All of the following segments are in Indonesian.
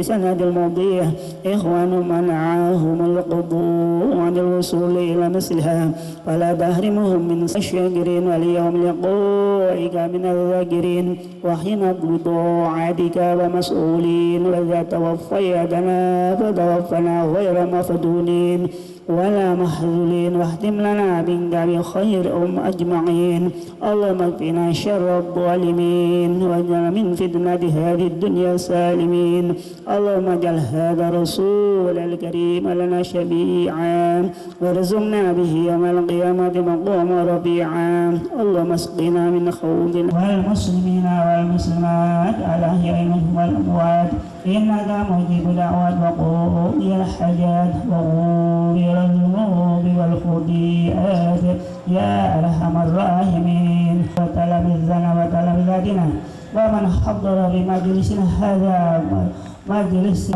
بسند المضيع إخوان منعهم القبور عن الوصول إلى مثلها فلا تحرمهم من الشاكرين واليوم لقائك من الذاكرين وحين بضاعتك ومسؤولين وإذا توفيتنا فتوفنا غير مفتونين ولا محزولين واختم لنا منك بخير أجمعين اللهم اكفنا شر الظالمين واجعل من فتنة هذه الدنيا سالمين اللهم اجعل هذا الرسول الكريم لنا شفيعا وارزقنا به يوم القيامة مقام رفيعا اللهم اسقنا من خوض والمسلمين والمسلمات الأحياء منهم والأموات إنك مجيب دعوات وقضي الحاجات وغفر الذنوب والخطيئات يا أرحم الراحمين وتلامذنا وتلامذاتنا ومن حضر بمجلسنا هذا مجلس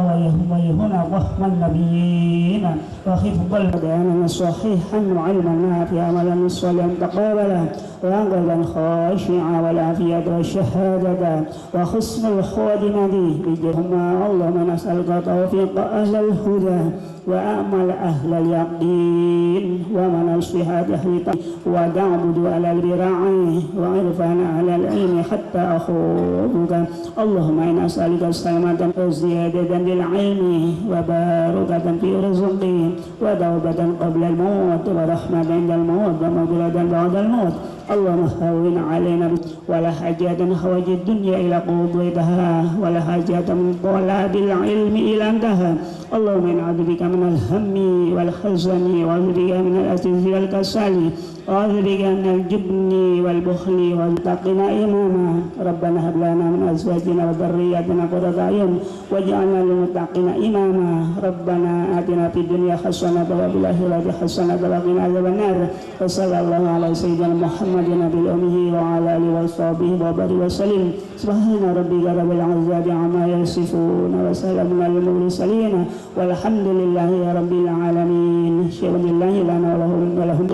ويهنا وهم النبيين وحفظ البدن صحيحا وعلما نافعا عملا صالحا تقابلا وقلبا خاشعا والعافية والشهادة وحسن الخاتمة بجهما اللهم نسألك توفيق أهل الهدى وأعمل أهل اليقين ومن الصحة أهل ودعبد على البراع وعرفان على العلم حتى أخوضك اللهم إنا نسألك السلامة وزيادة للعلم وبركة في رزقه وتوبة قبل الموت ورحمة عند الموت ومغفرة بعد الموت اللهم هون علينا ولا حاجة حوائج الدنيا إلى قضيتها ولا حاجة من طلب العلم إلى انتهى اللهم إنا نعوذ بك من الهم والحزن وأعوذ بك من العجز والكسل وأعوذ بك من الجبن والبخل وتقنا إماما ربنا هب لنا من أزواجنا وذرياتنا قرة أعين واجعلنا للمتقين إماما ربنا آتنا في الدنيا حسنة وفي الآخرة حسنة وقنا عذاب النار وصلى الله على سيدنا محمد نبي الأمي وعلى آله وصحبه وبارك وسلم سبحان ربك رب العزة عما يصفون وسلام على المرسلين والحمد لله رب العالمين شهد الله لنا ولهم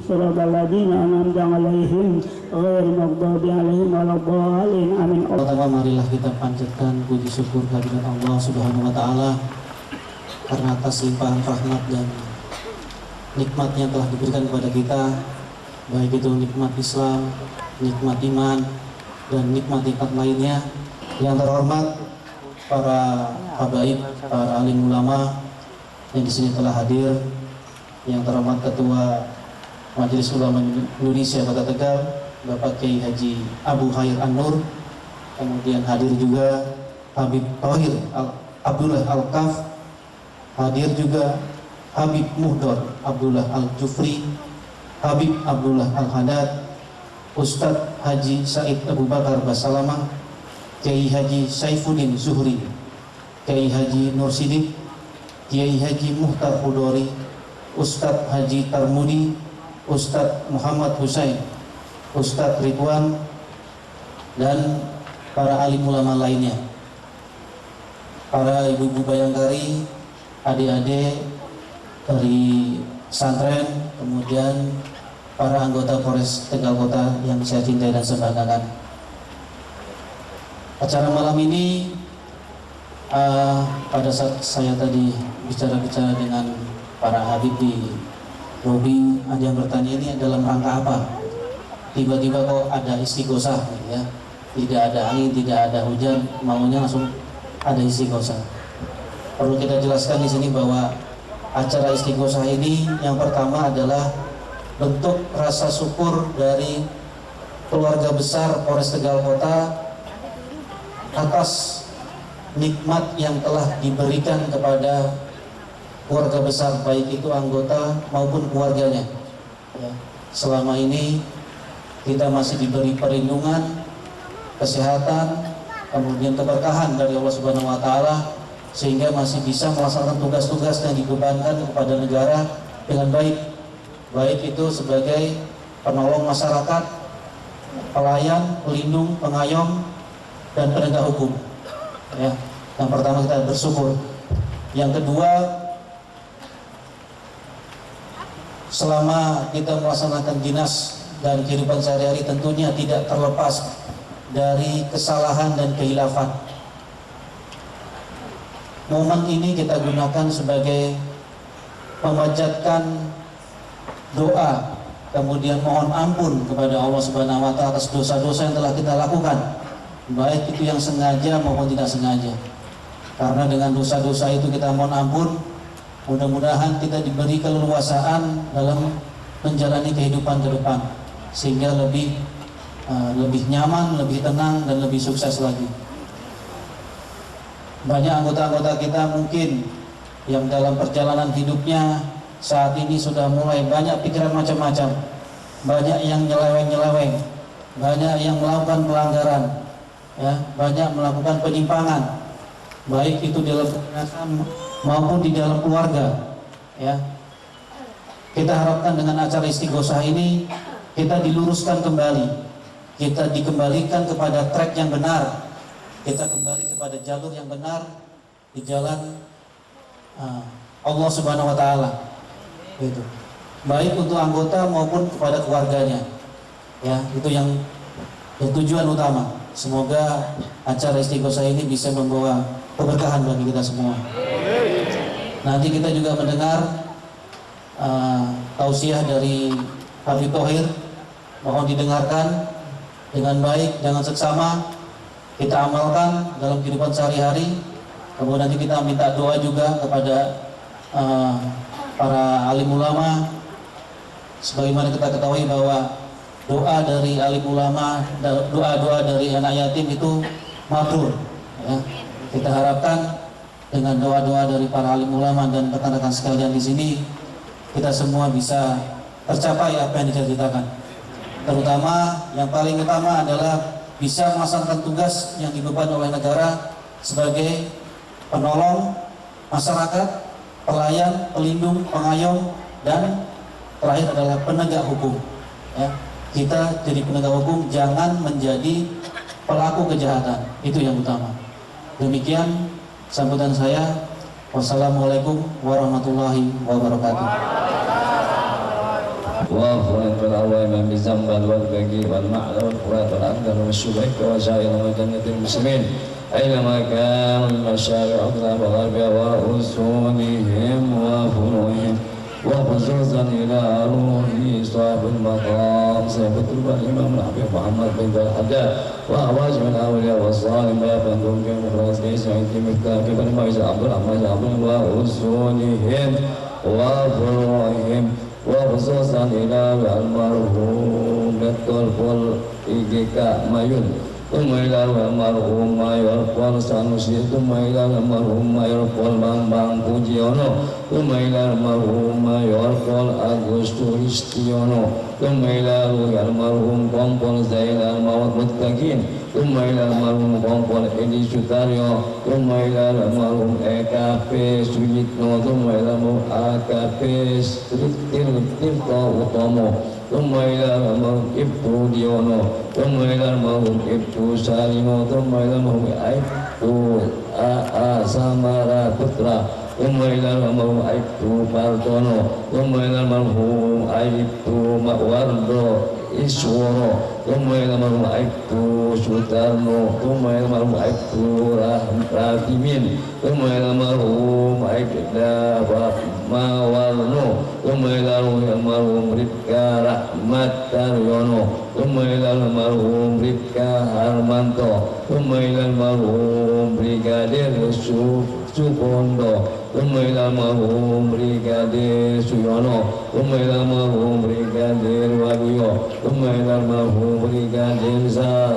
صراط الذين أنعمت عليهم غير المغضوب عليهم ولا الضالين آمين. Pertama marilah kita panjatkan puji syukur kehadirat Allah Subhanahu wa taala karena atas limpahan rahmat dan nikmatnya telah diberikan kepada kita, baik itu nikmat Islam, nikmat iman dan nikmat-nikmat lainnya. Yang terhormat para habaib, para alim ulama yang di sini telah hadir, yang terhormat Ketua Majelis Ulama Indonesia Kota Tegal, Bapak Kiai Haji Abu Khair An-Nur, kemudian hadir juga Habib Thohir Abdullah Al-Kaf, hadir juga Habib Muhdor Abdullah Al-Jufri, Habib Abdullah Al-Hadad, Ustadz Haji Said Abu Bakar Basalamah, Kiai Haji Saifuddin Zuhri, Kiai Haji Nur Sidik, Kiai Haji Muhtar Hudori, Ustadz Haji Tarmudi, Ustadz Muhammad Husain, Ustadz Ridwan, dan para alim ulama lainnya, para ibu-ibu bayangkari, adik-adik dari pesantren, kemudian para anggota Polres Tegal Kota yang saya cintai dan saya banggakan. Acara malam ini pada saat saya tadi bicara-bicara dengan para habib di Robi, ada yang bertanya ini dalam rangka apa? Tiba-tiba kok ada istighosah, ya? Tidak ada angin, tidak ada hujan, maunya langsung ada istighosah. Perlu kita jelaskan di sini bahwa acara istighosah ini yang pertama adalah bentuk rasa syukur dari keluarga besar Polres Tegal Kota atas nikmat yang telah diberikan kepada keluarga besar, baik itu anggota maupun keluarganya. Ya, selama ini kita masih diberi perlindungan, kesehatan, kemudian keberkahan dari Allah Subhanahu wa taala sehingga masih bisa melaksanakan tugas-tugas yang dibebankan kepada negara dengan baik. Baik itu sebagai penolong masyarakat, pelayan, pelindung, pengayom, dan penegak hukum. Ya, yang pertama kita bersyukur. Yang kedua, selama kita melaksanakan dinas dan kehidupan sehari-hari tentunya tidak terlepas dari kesalahan dan kehilafan. momen ini kita gunakan sebagai memanjatkan doa, kemudian mohon ampun kepada Allah Subhanahu wa taala atas dosa-dosa yang telah kita lakukan, baik itu yang sengaja maupun tidak sengaja. Karena dengan dosa-dosa itu kita mohon ampun, mudah-mudahan kita diberi keleluasaan dalam menjalani kehidupan ke depan, sehingga lebih nyaman, lebih tenang, dan lebih sukses lagi. Banyak anggota-anggota kita mungkin yang dalam perjalanan hidupnya saat ini sudah mulai banyak pikiran macam-macam, banyak yang nyeleweng-nyeleweng, banyak yang melakukan pelanggaran, ya, banyak melakukan penyimpangan, baik itu dalam kedinasan maupun di dalam keluarga, ya. Kita harapkan dengan acara istighosah ini kita diluruskan kembali, kita dikembalikan kepada track yang benar, kita kembali kepada jalur yang benar di jalan Allah Subhanahu wa taala. Itu baik untuk anggota maupun kepada keluarganya, ya, itu yang tujuan utama. Semoga acara istighosah ini bisa membawa keberkahan bagi kita semua. Nanti kita juga mendengar tausiah dari Habib Thohir, mohon didengarkan dengan baik, dengan seksama, kita amalkan dalam kehidupan sehari-hari. Kemudian nanti kita minta doa juga kepada para alim ulama, sebagaimana kita ketahui bahwa doa dari alim ulama, doa-doa dari anak yatim itu mabrur, ya. Kita harapkan dengan doa-doa dari para alim ulama dan rekan-rekan sekalian di sini, kita semua bisa tercapai apa yang dicita-citakan. Terutama yang paling utama adalah bisa melaksanakan tugas yang dibeban oleh negara sebagai penolong masyarakat, pelayan, pelindung, pengayom, dan terakhir adalah penegak hukum, ya. Kita jadi penegak hukum, jangan menjadi pelaku kejahatan, itu yang utama. Demikian sambutan saya. Wassalamualaikum warahmatullahi wabarakatuh. وغفرت الأوام بالذنب والبغي والمعلى والفرات والأقدار والشبك وسائر مجنة المسلمين أينما كانوا من مشارق أطراف غربها وأصولهم وفروعهم وخصوصا إلى روح صاحب المقام سيف التربة الإمام الحبيب محمد بن الحجاج وأواج من الأولياء والصالحين ويفندون في مخلص سعيد مفتاح في بني ميسر عبد الرحمن وأصولهم وفروعهم وخصوصا إلى المرحوم الطلق IGK Mayun, ثم إلى المرحوم Mayor Pol Sanusi, ثم إلى المرحوم Mayor Pol Bambang Pujiono, ثم إلى المرحوم Mayor Pol Agustus Istiono, ثم إلى المرحوم Kompol Zainal Mawad Muttaqin, ثم إلى المرحوم Kompol Edi Sutaryo, ثم إلى المرحوم EKP Suyitno, ثم إلى المرحوم AKP Tirto Utomo, ثم إلى المرحوم Ibtu Diono, ثم إلى المرحوم Ibtu Salimo, ثم إلى المرحوم Ibtu AA Samara Putra, ثم إلى المرحوم Ibtu Partono, ثم إلى المرحوم Ibtu Makwardo Isworo, ثم إلى المرحوم Ibtu Sutarno, ثم إلى المرحوم Ibtu Ratimin, ثم إلى المرحوم Ibda Mawarno, ثم إلى المرحوم Rifka Rahmat Taryono, ثم إلى المرحوم Rifka Harmanto, ثم إلى المرحوم Brigadir Sukondo, ثم إلى المرحوم Brigadir Suyono, ثم إلى المرحوم Brigadir Waluyo, ثم إلى المرحوم Brigadir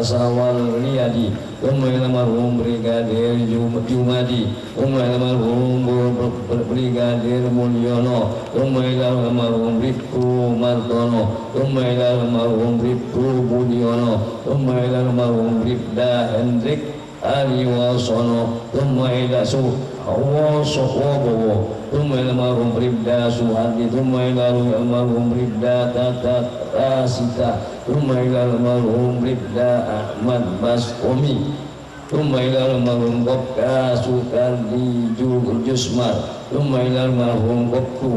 Sawalriyadi, ثم إلى المرحوم Brigadir Jumadi, ثم إلى المرحوم Brigadir Mulyono, ثم إلى المرحوم Rifku Martono, ثم إلى المرحوم Rifku Budiono, ثم إلى المرحوم Rifda Hendrik Ariwasono, ثم إلى Sokobowo, ثم إلى المرحوم Rifda Suhardi, ثم إلى المرحوم Rifda Tata Rasita, ثم إلى المرحوم Rifda Ahmad Baskomi, ثم إلى المرحوم Kopka Sukardi Jusmar, ثم إلى المرحوم Kopku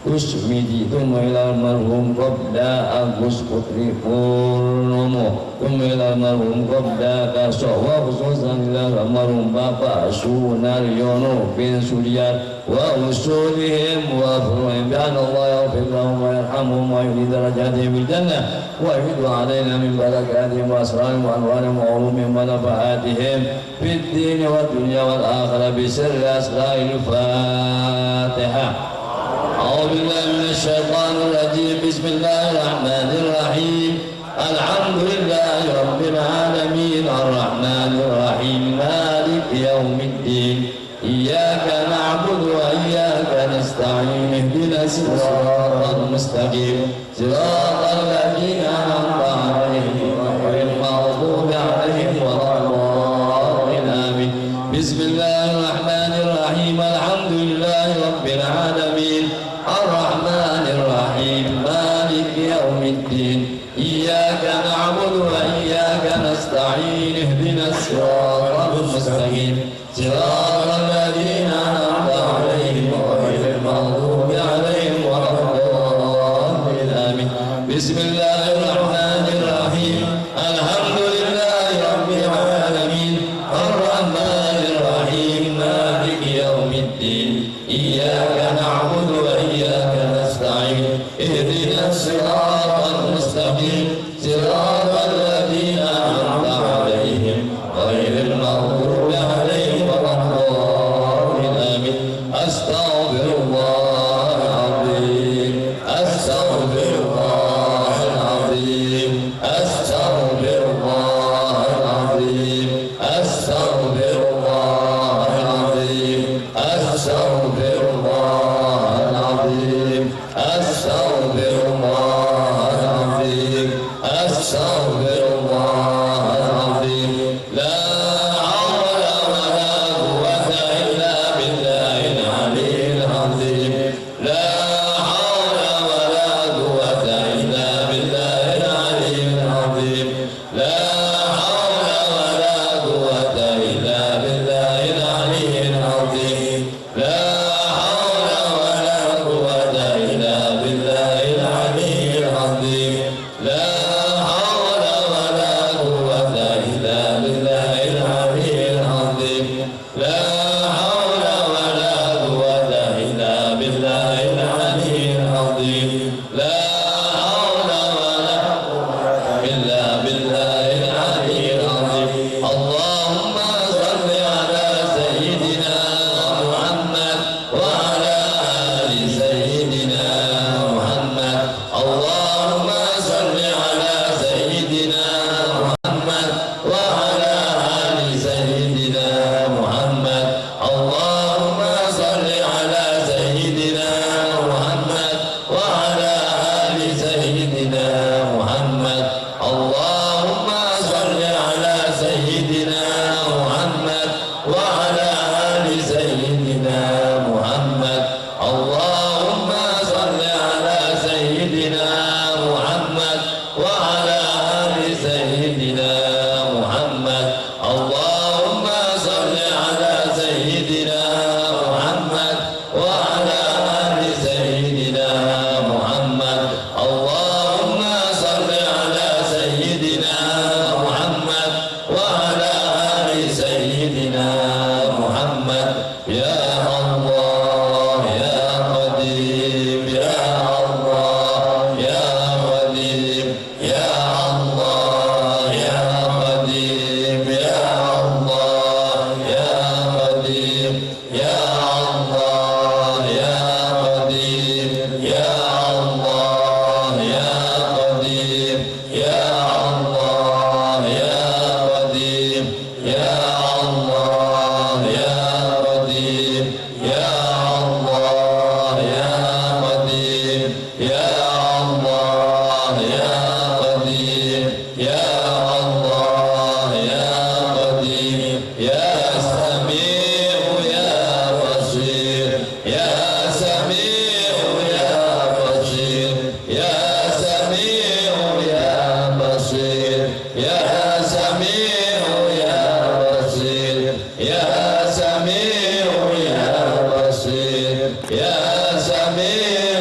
Kusmidi Tumila almarhum Qobda Agus Putri Purnomo Tumila almarhum Qobda Kaswa khususan ila almarhum Bapak Sunaryono bin Suryat wa usulihim wa furuhim bi'an Allah yaghfir lahum wa yarhamhum wa yuhdi darajatihim bil jannah wa yuhdi alaina min barakatihim wa asrarihim wa anwarihim wa ulumihim wa nafahatihim fid din wa dunya wal akhirah bi sirri asra'il Fatihah. أعوذ بالله من الشيطان الرجيم بسم الله الرحمن الرحيم الحمد لله رب العالمين الرحمن الرحيم مالك يوم الدين إياك نعبد وإياك نستعين اهدنا الصراط المستقيم صراط الذين أنعمت عليهم غير المغضوب عليهم ولا الضالين آمين بسم الله الرحمن الرحيم الحمد لله رب العالمين الرحمن الرحيم مالك يوم الدين إياك نعبد وإياك نستعين اهدنا الصراط المستقيم صراط الذين أنعمت عليهم غير المغضوب عليهم ولا الضالين آمين بسم الله الرحمن الرحيم الحمد لله رب العالمين الرحمن الرحيم مالك يوم الدين إياك نعبد وإياك نستعين اهدنا الصراط المستقيم صراط الذين أنعمت عليهم غير المغضوب عليهم ولا الضالين آمين أستغفر الله العظيم أستغفر الله العظيم أستغفر الله العظيم أستغفر الله العظيم أستغفر الله العظيم أستغفر الله العظيم أستغفر الله العظيم لا حول ولا قوة إلا بالله العلي العظيم لا حول ولا قوة إلا بالله العلي العظيم لا حول ولا قوة إلا بالله العلي العظيم لا حول ولا قوة إلا بالله العلي العظيم لا حول ولا قوة إلا بالله العلي العظيم لا حول ولا قوة إلا بالله العلي العظيم لا حول ولا قوة إلا بالله العلي العظيم اللهم صل على سيدنا محمد وعلى آل سيدنا محمد اللهم صل على سيدنا محمد وعلى آل سيدنا محمد اللهم صل على سيدنا محمد وعلى آل سيدنا محمد اللهم صل على سيدنا محمد وعلى آل سيدنا محمد اللهم صل على سيدنا محمد وعلى آل سيدنا محمد اللهم صل على سيدنا محمد وعلى آل سيدنا محمد اللهم صل على سيدنا محمد وعلى آل سيدنا محمد يا الله يا قديم يا الله يا قديم يا الله يا قديم يا الله يا قديم يا الله يا قديم يا الله يا قديم يا الله يا قديم يا الله يا قديم يا الله يا قديم يا الله يا قديم يا الله يا قديم يا سميع يا بصير يا سميع يا بصير يا سميع يا بصير يا سميع يا بصير يا سميع يا بصير يا سميع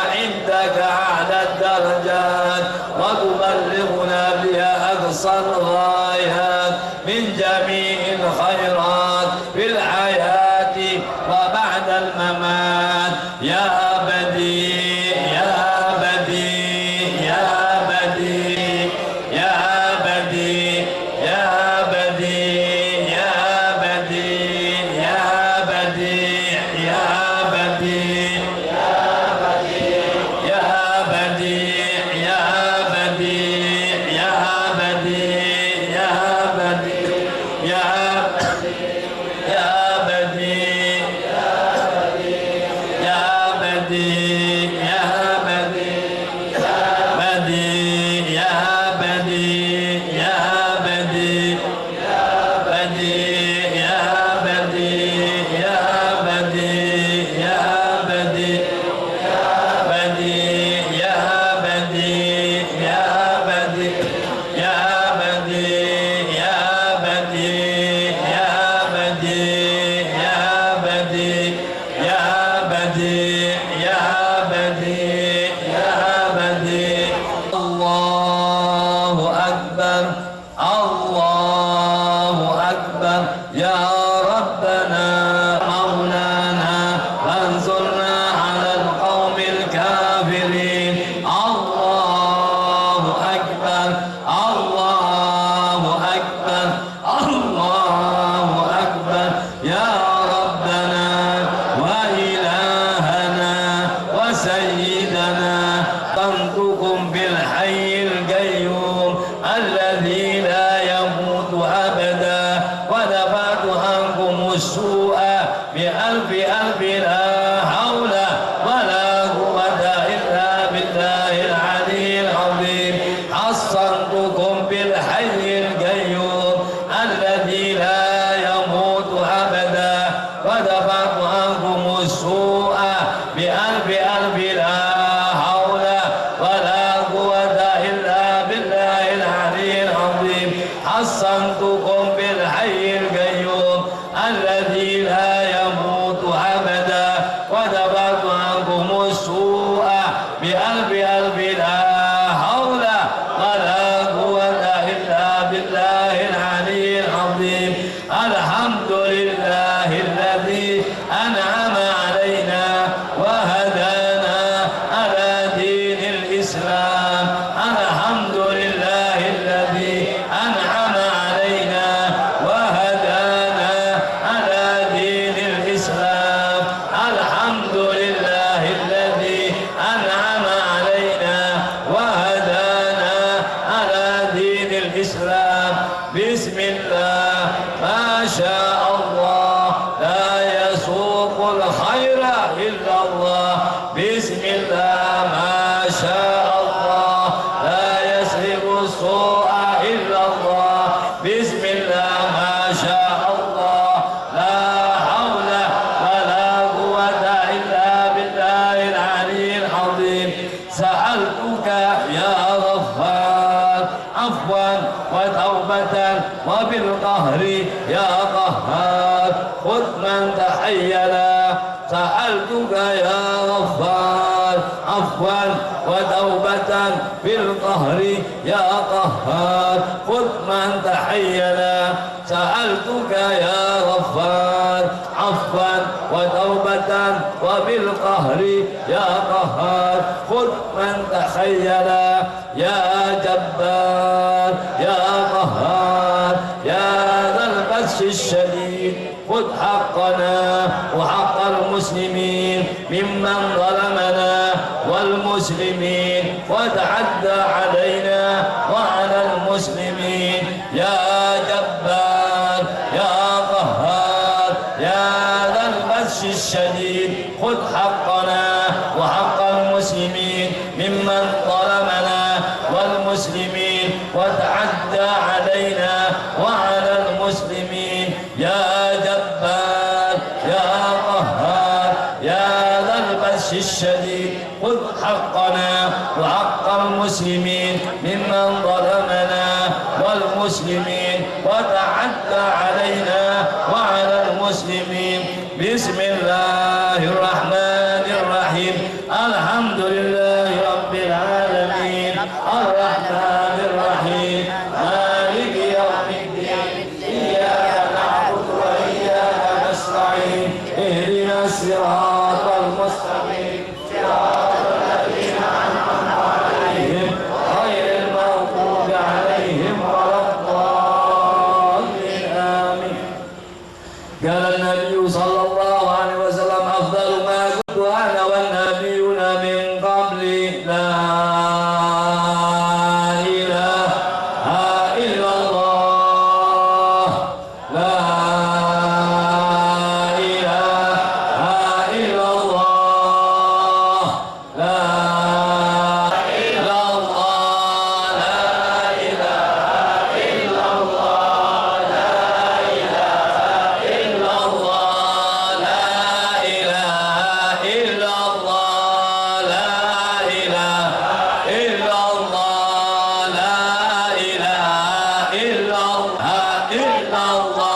سيدنا طنطكم بالحي القيوم الذي لا يموت أبدا ودفعت عنكم السوء بألف ألف لا حول ولا قوة إلا بالله العلي العظيم حصنتكم بالحي القيوم الذي لا يموت أبدا ودفعت عنكم السوء بألف ألف لا حول ولا قوة إلا بالله العلي العظيم حصنتكم بالحي القيوم الذي لا يموت أبدا ودفعت عنكم السوء بألف ألف لا حول ولا قوة إلا بالله العلي العظيم الحمد لله الذي أنعم علينا وهدانا على دين الإسلام الحمد لله الذي أنعم علينا وهدانا على دين الإسلام الحمد لله الذي أنعم علينا وهدانا على دين الإسلام بسم الله ما شاء الله لا يسوق الخير إلا الله بسم الله ما شاء الله لا يسرق السوء إلا الله بسم الله ما شاء الله لا حول ولا قوة إلا بالله العلي العظيم سألتك يا غفار عفوا وتوبة وبالقهر يا قهار خذ من تحيلا سألتك يا غفار عفوا وتوبة بالقهر يا قهار خذ من تحيلا سألتك يا غفار عفوا وتوبة وبالقهر يا قهار خذ من تحيلا يا جبار يا قهار يا ذا البأس الشديد خذ حقنا وحق المسلمين ممن ظلمنا والمسلمين وتعدى علينا وعلى المسلمين يا جبار يا قهار يا ذا البأس الشديد خذ حقنا وحق المسلمين ممن ظلمنا والمسلمين وتعدى علينا وعلى المسلمين يا جبار يا قهار يا ذا البأس الشديد خذ حقنا وحق المسلمين ممن ظلمنا والمسلمين وتعدى علينا وعلى المسلمين بسم الله الرحمن الرحيم الحمد لله رب العالمين الرحمن الرحيم مالك يوم الدين إياك نعبد وإياك نستعين اهدنا الصراط المستقيم صراط الذين أنعمت عليهم غير المغضوب عليهم ولا الضالين آمين قال النبي صلى الله عليه وسلم أفضل ما كنت أنا والنبيون من قبلي لا إله إلا الله لا إله إلا الله لا إلا الله لا إله إلا الله لا إله إلا الله لا إله إلا الله لا إله إلا الله لا إله إلا الله إلا الله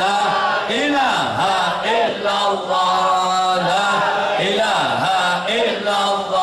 لا إله إلا الله لا إله إلا الله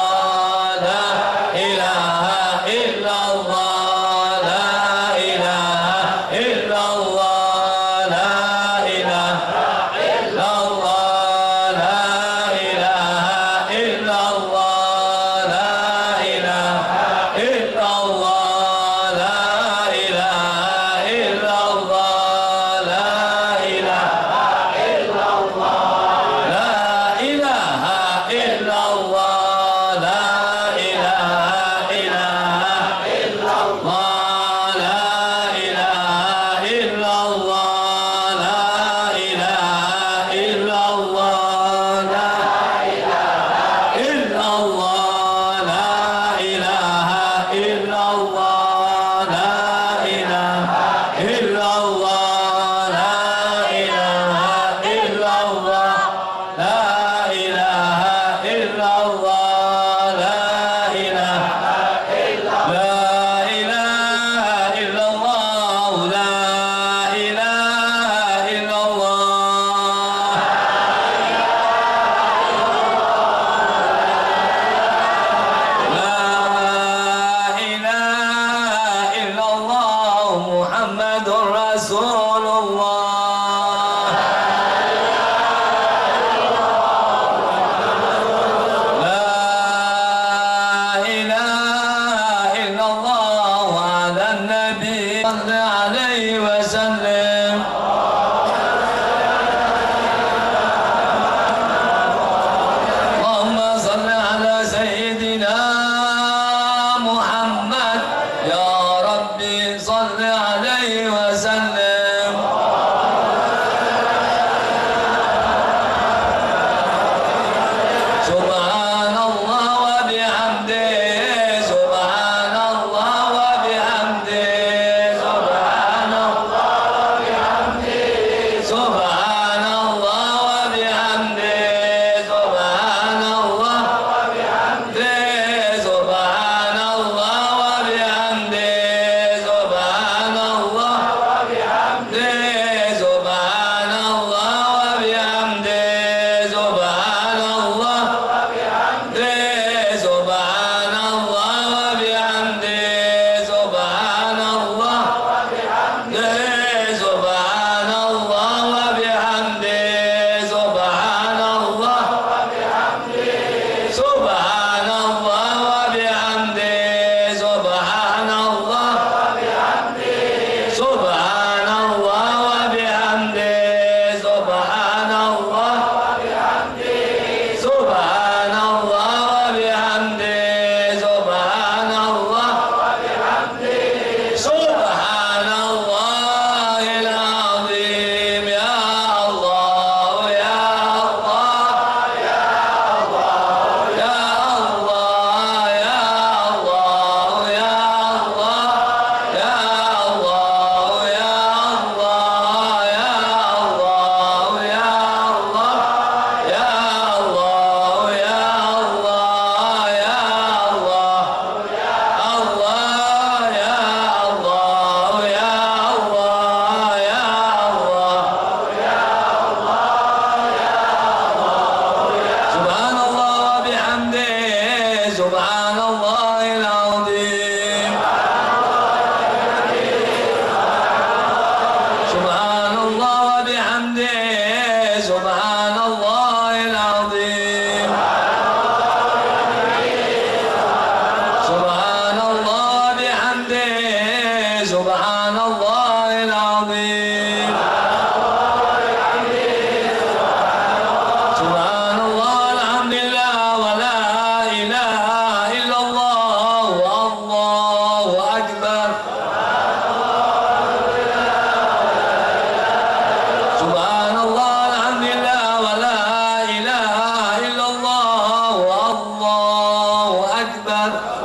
أكبر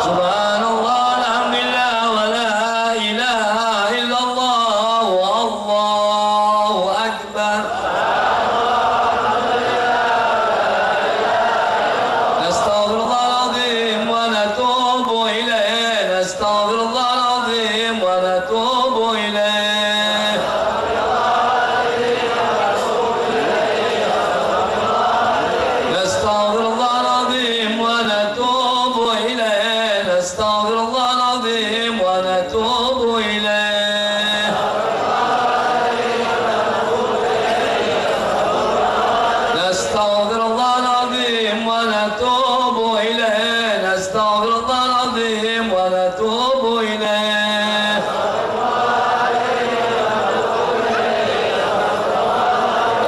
سبحان الله الحمد لله ولا إله إلا الله والله أكبر نستغفر الله العظيم ونتوب إليه نستغفر الله العظيم ونتوب إليه نستغفر الله العظيم ونتوب إليه نستغفر الله العظيم ونتوب إليه نستغفر الله العظيم ونتوب إليه نستغفر الله العظيم ونتوب إليه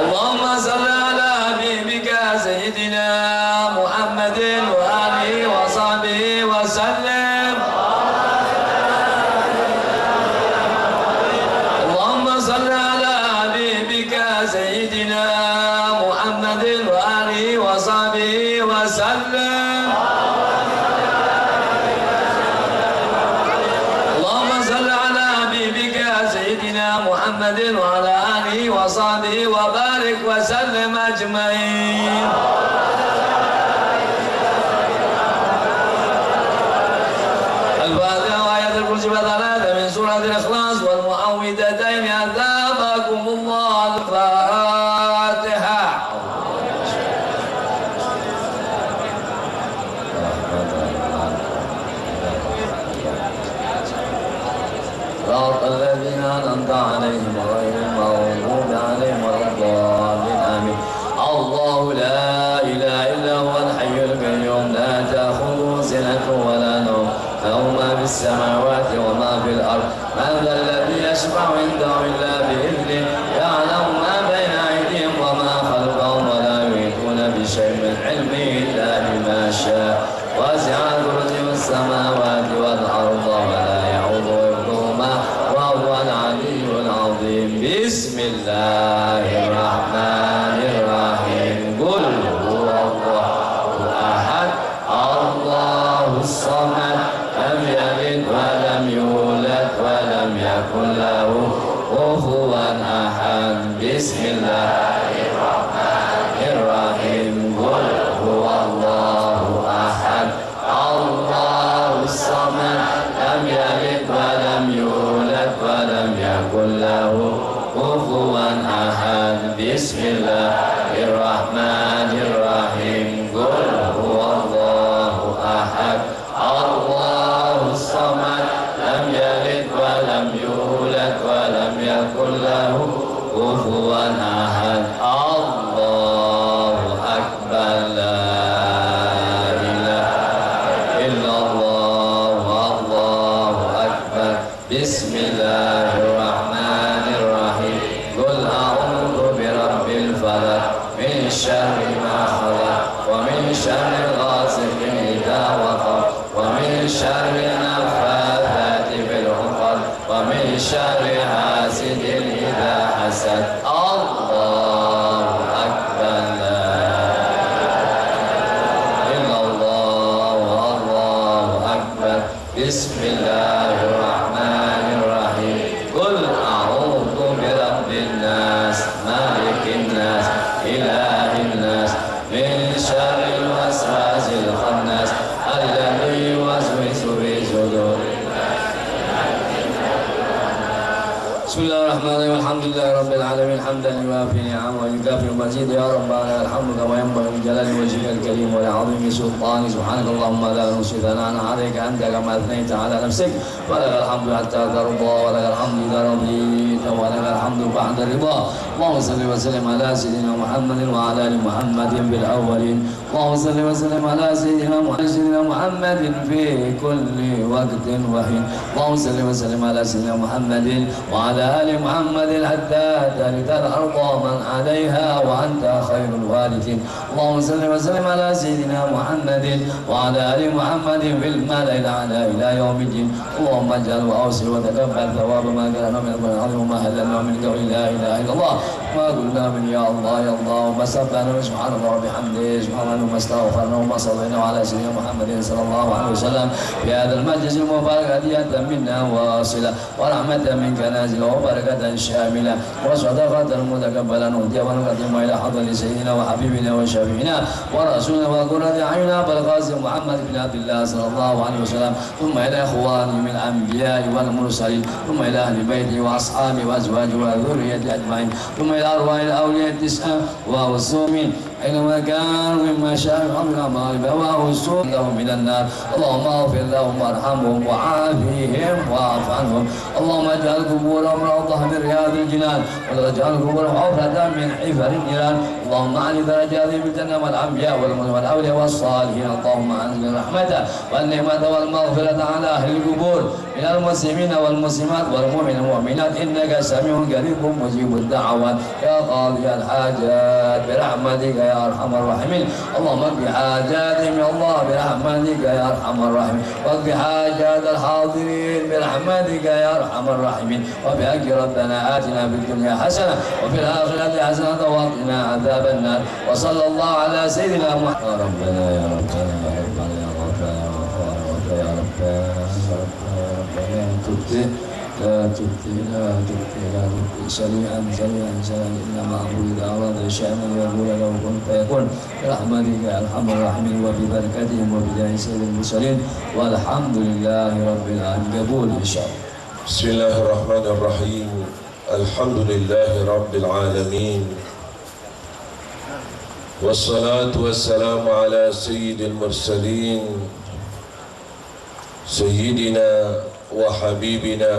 اللهم صل على حبيبك سيدنا محمد وآله وصحبه وسلم اللهم صل على حبيبك سيدنا محمد وآله وصحبه وسلم اللهم صل على حبيبك سيدنا محمد وعلى آله وصحبه وبارك وسلم أجمعين الفاتحة وآية الكرسي وثلاثة من سورة الإخلاص والمعوذتين أثابكم الله الفاتحة صراط الذين أنعمت عليهم غير المغضوب عليهم ولا الضالين آمين الله لا إله إلا هو الحي القيوم لا تأخذه سنة ولا نوم له ما في السماوات وما في الأرض من ذا الذي يشفع عنده إلا بإذنه يعلم ما بين أيديهم وما خلفهم ولا يحيطون بشيء من علمه إلا بما شاء وسع كرسيه السماوات والأرض ولا يعوده حفظهما وهو العلي العظيم بسم الله الرحمن الرحيم قل هو الله أحد الله الصمد لم يلد ولم يولد ولم يكن له كفوا أحد بسم الله الرحمن الرحيم قل هو الله أحد الله الصمد لم يلد ولم يولد ولم يكن له كفوا أحد بسم الله الرحمن الرحيم قل هو الله أحد الله الصمد لم يلد ولم يولد ولم يكن له كفوا أحد الله أكبر لا إله إلا الله والله أكبر بسم الله الرحمن الرحيم قل أعوذ برب الفلق من شر ما خلق ومن شر غاسق إذا وقب ومن شر النفاثات في العقد ومن شر حاسد إذا حسد الله أكبر لا إله إلا الله والله أكبر بسم الله الرحمن الرحيم قل أعوذ برب الناس مالك الناس إله الناس من شر الوسواس الخناس الذي يوسوس في صدور بسم الله الرحمن الرحيم الحمد لله رب العالمين حمدا يوافي نعمه ويكافئ مزيد يا ربنا الحمد كما ينبغي لجلال وجهك الكريم ولعظيم سلطانك سبحانك اللهم لا نحصي ثناء عليك انت كما اثنيت على نفسك ولك الحمد حتى ترضى ولك الحمد اذا رضيت ولك الحمد بعد الرضا اللهم صل وسلم على سيدنا محمد وعلى ال محمد بالاولين اللهم صل وسلم على سيدنا محمد في كل وقت وحين اللهم صل وسلم على سيدنا محمد وعلى ال محمد محمد حتى ترث الأرض من عليها وأنت خير الوارثين اللهم صل وسلم على سيدنا محمد وعلى آل محمد في الملأ الأعلى إلى يوم الدين اللهم اجعل وأوصل وتقبل ثواب ما كان من القرآن العظيم وما هللنا من قول لا إله إلا الله ما قلنا من يا الله يا الله وما سبحنا سبحان الله وبحمده سبحان الله وما استغفرنا وما صلينا على سيدنا محمد صلى الله عليه وسلم في هذا المجلس المبارك هدية منا واصلة ورحمة منك نازلة وبركة شاملة وصدقة متقبلة نهدي ونقدم إلى حضر سيدنا وحبيبنا وشفيعنا ورسولنا وقرة أعيننا بالقاسم محمد بن عبد الله صلى الله عليه وسلم ثم إلى إخوانه من الأنبياء والمرسلين ثم إلى أهل بيته وأصحابه وأزواجه وذريته أجمعين ثم إلى أرواح الأولياء التسعة والصومين أينما كانوا مما شاء من أموالهم وأوسوا لهم من النار اللهم اغفر لهم وارحمهم وعافهم واعف عنهم اللهم اجعل قبورهم روضة من رياض الجنان ولا تجعل قبورهم حفرة من حفر النيران اللهم اعلي درجاتهم في الجنة والأنبياء والأولياء والصالحين اللهم أنزل الرحمة والنعمة والمغفرة على أهل القبور من المسلمين والمسلمات والمؤمنين والمؤمنات إنك سميع قريب مجيب الدعوات يا قاضي الحاجات برحمتك يا أرحم الراحمين اللهم اقض حاجاتهم يا الله برحمتك يا أرحم الراحمين واقض حاجات الحاضرين برحمتك يا أرحم الراحمين وبحق ربنا آتنا في الدنيا حسنة وفي الآخرة حسنة وقنا عذاب النار وصلى الله على سيدنا محمد يا ربنا يا ربنا يا ربنا يا ربنا يا ربنا يا ربنا تبتي لا تبتي لا تبتي لا تبتي سريعا سريعا سريعا إنما أقول إذا أراد شأنا يقول له كن فيكون برحمتك يا أرحم الراحمين وببركتهم وبجاه سيد المرسلين والحمد لله رب العالمين قبول إن شاء الله. بسم الله الرحمن الرحيم الحمد لله رب العالمين والصلاة والسلام على سيد المرسلين سيدنا وحبيبنا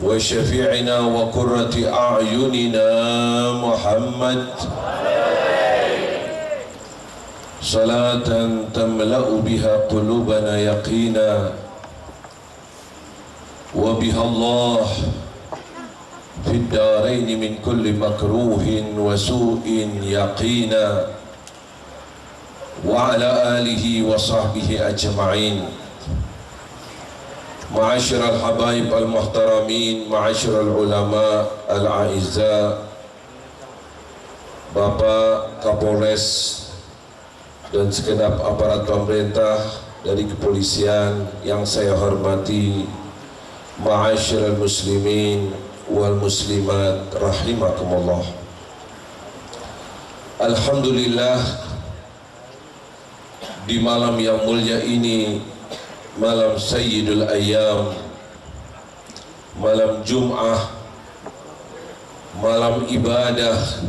وشفيعنا وقرة أعيننا محمد صلاة تملأ بها قلوبنا يقينا وبها الله في الدارين من كل مكروه وسوء يقينا وعلى آله وصحبه أجمعين. معاشر الحبايب المحترمين معاشر العلماء الأعزاء Bapak Kapolres dan segenap aparat pemerintah dari kepolisian yang saya hormati, ma'asyiral muslimin wal muslimat rahimakumullah. Alhamdulillah, di malam yang mulia ini, malam Sayyidul Ayyam, malam Jum'ah, malam ibadah,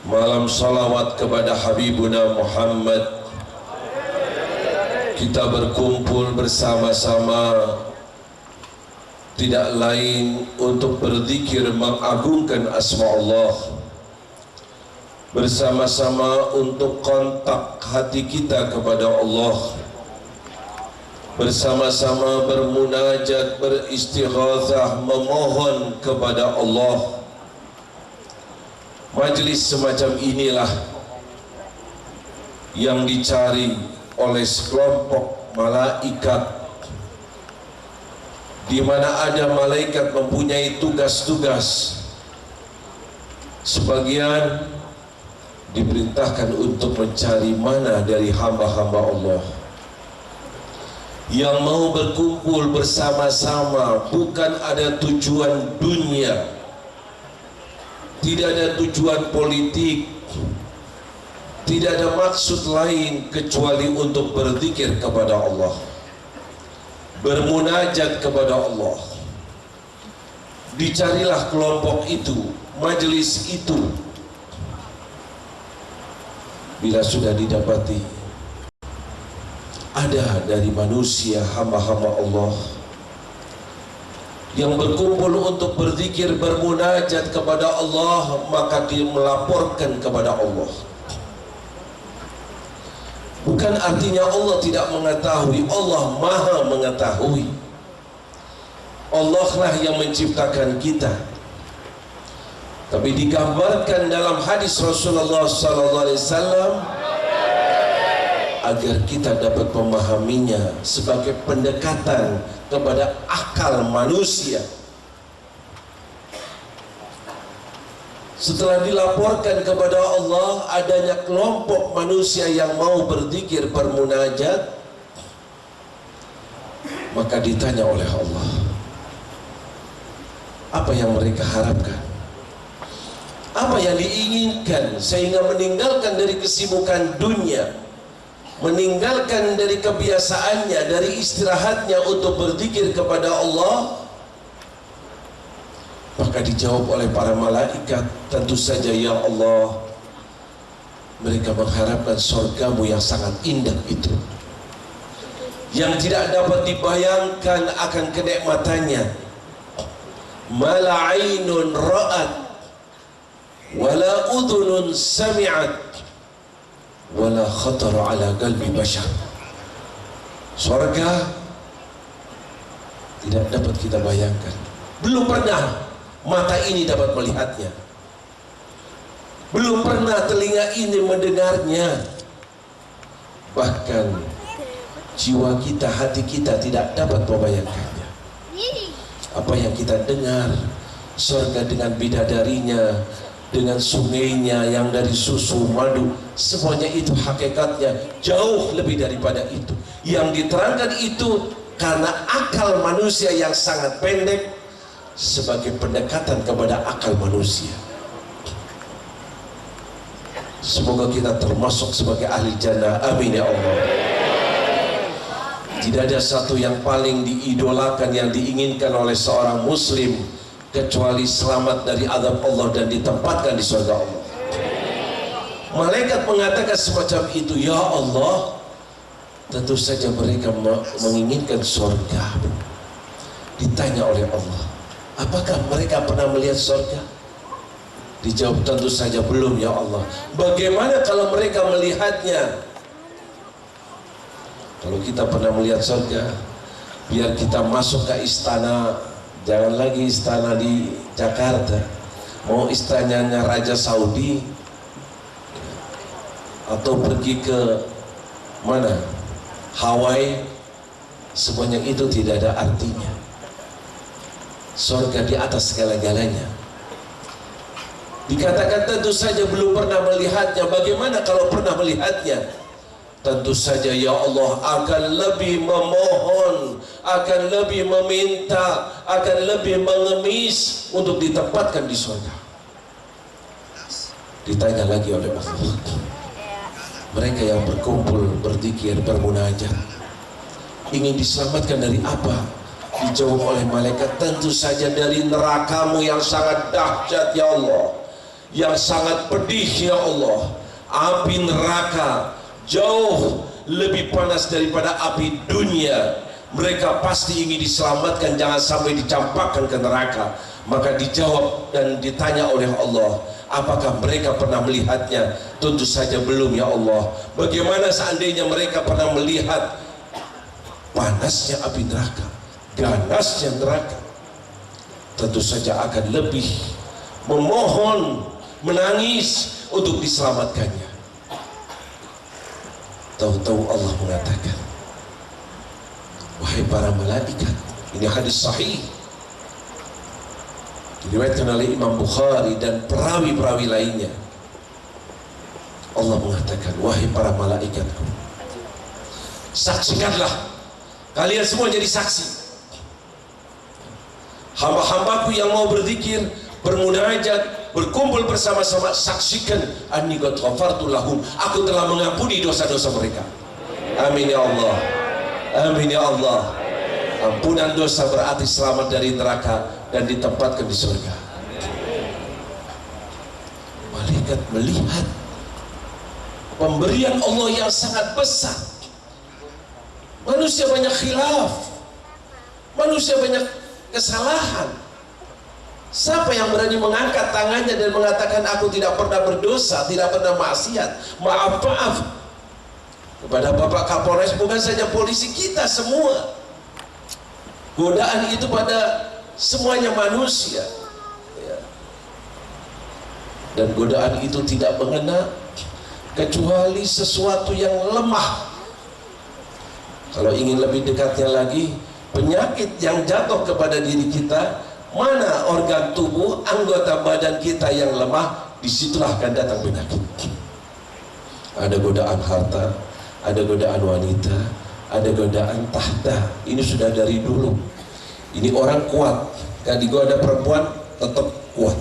malam salawat kepada Habibuna Muhammad, kita berkumpul bersama-sama tidak lain untuk berzikir mengagungkan asma Allah, bersama-sama untuk kontak hati kita kepada Allah, bersama-sama bermunajat, beristighatsah, memohon kepada Allah. Majlis semacam inilah yang dicari oleh sekelompok malaikat, di mana ada malaikat mempunyai tugas-tugas. Sebagian diperintahkan untuk mencari mana dari hamba-hamba Allah yang mau berkumpul bersama-sama, bukan ada tujuan dunia, tidak ada tujuan politik, tidak ada maksud lain kecuali untuk berzikir kepada Allah, bermunajat kepada Allah. Dicarilah kelompok itu, majelis itu. Bila sudah didapati ada dari manusia hamba-hamba Allah yang berkumpul untuk berzikir, bermunajat kepada Allah, maka dia melaporkan kepada Allah. Bukan artinya Allah tidak mengetahui, Allah maha mengetahui. Allah lah yang menciptakan kita. Tapi digambarkan dalam hadis Rasulullah SAW agar kita dapat memahaminya sebagai pendekatan kepada akal manusia. Setelah dilaporkan kepada Allah adanya kelompok manusia yang mau berzikir, bermunajat, maka ditanya oleh Allah, apa yang mereka harapkan? Apa yang diinginkan sehingga meninggalkan dari kesibukan dunia, meninggalkan dari kebiasaannya, dari istirahatnya untuk berzikir kepada Allah? Maka dijawab oleh para malaikat, tentu saja ya Allah, mereka mengharapkan surgamu yang sangat indah itu, yang tidak dapat dibayangkan akan kenikmatannya. Mala ainun ra'at wala udhunun sami'at wala khatar ala qalbi bashar. Surga tidak dapat kita bayangkan, belum pernah mata ini dapat melihatnya, belum pernah telinga ini mendengarnya, bahkan jiwa kita, hati kita tidak dapat membayangkannya. Apa yang kita dengar, surga dengan bidadarinya, dengan sungainya yang dari susu madu, semuanya itu hakikatnya jauh lebih daripada itu. Yang diterangkan itu karena akal manusia yang sangat pendek, sebagai pendekatan kepada akal manusia. Semoga kita termasuk sebagai ahli jannah, amin ya Allah. Tidak ada satu yang paling diidolakan, yang diinginkan oleh seorang muslim kecuali selamat dari azab Allah dan ditempatkan di surga Allah. Malaikat mengatakan semacam itu, ya Allah, tentu saja mereka menginginkan surga. Ditanya oleh Allah, apakah mereka pernah melihat surga? Dijawab, tentu saja belum ya Allah. Bagaimana kalau mereka melihatnya? Kalau kita pernah melihat surga, biar kita masuk ke istana, jangan lagi istana di Jakarta, mau istananya Raja Saudi, atau pergi ke mana, Hawaii, semuanya itu tidak ada artinya. Surga di atas segala-galanya. Dikatakan tentu saja belum pernah melihatnya. Bagaimana kalau pernah melihatnya? Tentu saja ya Allah akan lebih memohon, akan lebih meminta, akan lebih mengemis untuk ditempatkan di surga. Ditanya lagi oleh Allah, mereka yang berkumpul, berzikir, bermunajat, ingin diselamatkan dari apa? Dijawab oleh malaikat, tentu saja dari nerakamu yang sangat dahsyat ya Allah, yang sangat pedih ya Allah. Api neraka jauh lebih panas daripada api dunia. Mereka pasti ingin diselamatkan, jangan sampai dicampakkan ke neraka. Maka dijawab dan ditanya oleh Allah, apakah mereka pernah melihatnya? Tentu saja belum ya Allah. Bagaimana seandainya mereka pernah melihat panasnya api neraka, ganasnya neraka? Tentu saja akan lebih memohon, menangis untuk diselamatkannya. Tahu-tahu Allah mengatakan, wahai para malaikat, ini hadis sahih diriwayatkan oleh Imam Bukhari dan perawi-perawi lainnya. Allah mengatakan, wahai para malaikatku, saksikanlah, kalian semua jadi saksi. Hamba-hambaku yang mau berzikir, bermunajat, berkumpul bersama-sama, saksikan anni qad ghafartu lahum, aku telah mengampuni dosa-dosa mereka. Amin ya Allah, amin ya Allah. Ampunan dosa berarti selamat dari neraka dan ditempatkan di surga. Malaikat melihat pemberian Allah yang sangat besar. Manusia banyak khilaf, manusia banyak kesalahan. Siapa yang berani mengangkat tangannya dan mengatakan aku tidak pernah berdosa, tidak pernah maksiat, maaf kepada Bapak Kapolres, bukan saja polisi, kita semua. Godaan itu pada semuanya manusia, ya. Dan godaan itu tidak mengena kecuali sesuatu yang lemah. Kalau ingin lebih dekatnya lagi, penyakit yang jatuh kepada diri kita, mana organ tubuh, anggota badan kita yang lemah, disitulah akan datang penyakit. Ada godaan harta, ada godaan wanita, ada godaan tahta. Ini sudah dari dulu. Ini orang kuat, gak digoda perempuan tetap kuat.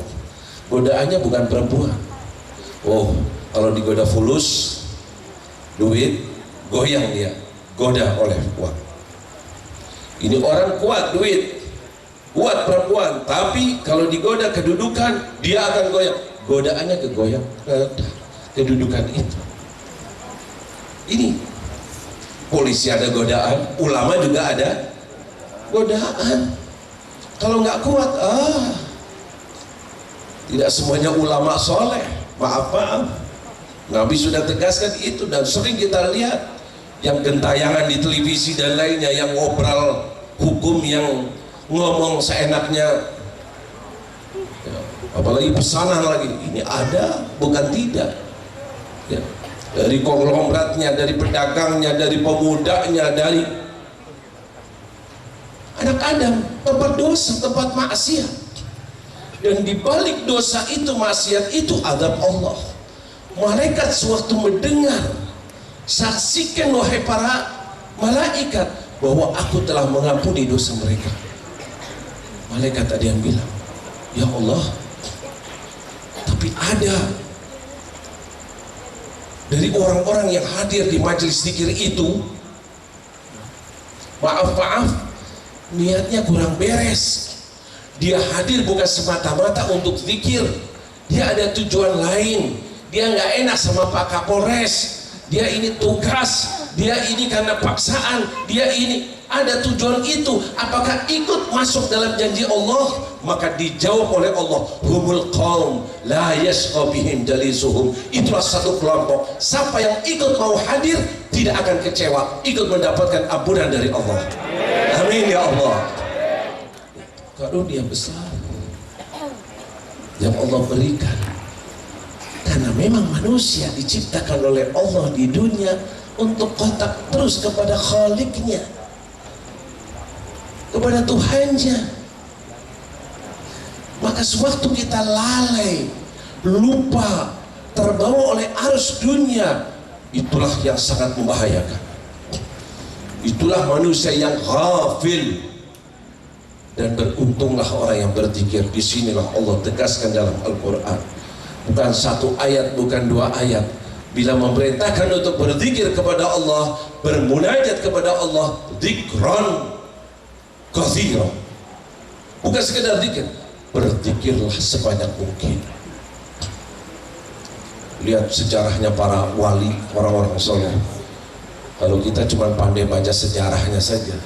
Godaannya bukan perempuan. Oh, kalau digoda fulus, duit, goyang dia, goda oleh uang. Ini orang kuat, duit, kuat perempuan, tapi kalau digoda kedudukan, dia akan goyang. Godaannya kegoyang, kedudukan itu. Ini polisi ada godaan, ulama juga ada godaan. Kalau nggak kuat, tidak semuanya ulama soleh. Maaf. Nabi sudah tegaskan itu, dan sering kita lihat yang gentayangan di televisi dan lainnya, yang ngobrol hukum, yang ngomong seenaknya, ya, apalagi pesanan lagi. Ini ada, bukan tidak, ya. Dari konglomeratnya, dari pedagangnya, dari pemudanya, dari anak Adam, tempat dosa, tempat maksiat. Dan di balik dosa itu, maksiat itu, azab Allah. Malaikat sewaktu mendengar, saksikan wahai para malaikat bahwa aku telah mengampuni dosa mereka. Malaikat ada yang bilang, ya Allah, tapi ada dari orang-orang yang hadir di majelis zikir itu, maaf, niatnya kurang beres. Dia hadir bukan semata-mata untuk zikir, dia ada tujuan lain. Dia nggak enak sama Pak Kapolres, dia ini tugas, dia ini karena paksaan, dia ini ada tujuan itu. Apakah ikut masuk dalam janji Allah? Maka dijawab oleh Allah, humul qaum la yashqa bihim jalisuhum. Itulah satu kelompok, siapa yang ikut mau hadir tidak akan kecewa, ikut mendapatkan ampunan dari Allah. Amin ya Allah. Karunia besar yang Allah berikan, karena memang manusia diciptakan oleh Allah di dunia untuk kontak terus kepada Khaliknya, kepada Tuhannya. Maka sewaktu kita lalai, lupa, terbawa oleh arus dunia, itulah yang sangat membahayakan. Itulah manusia yang ghafil. Dan beruntunglah orang yang berzikir. Disinilah Allah tegaskan dalam Al-Quran, bukan satu ayat, bukan dua ayat. Bila memerintahkan untuk berzikir kepada Allah, bermunajat kepada Allah, dzikran katsiran, bukan sekedar zikir, berzikirlah sebanyak mungkin. Lihat sejarahnya para wali, orang-orang soleh. Kalau kita cuma pandai baca sejarahnya saja,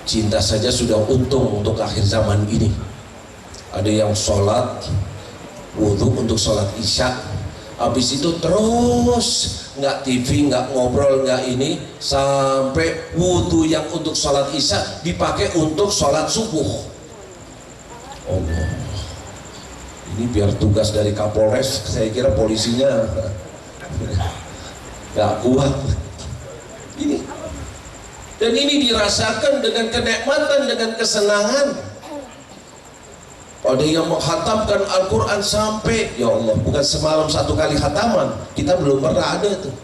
cinta saja sudah untung untuk akhir zaman ini. Ada yang sholat wudhu untuk sholat isya, habis itu terus nggak TV, nggak ngobrol, nggak ini, sampai wudhu yang untuk sholat isya dipakai untuk sholat subuh. Allah, ini biar tugas dari Kapolres, saya kira polisinya nggak kuat ini. Dan ini dirasakan dengan kenikmatan, dengan kesenangan. Ada yang menghatamkan Al-Quran sampai, ya Allah, bukan semalam satu kali khataman, kita belum pernah ada tuh.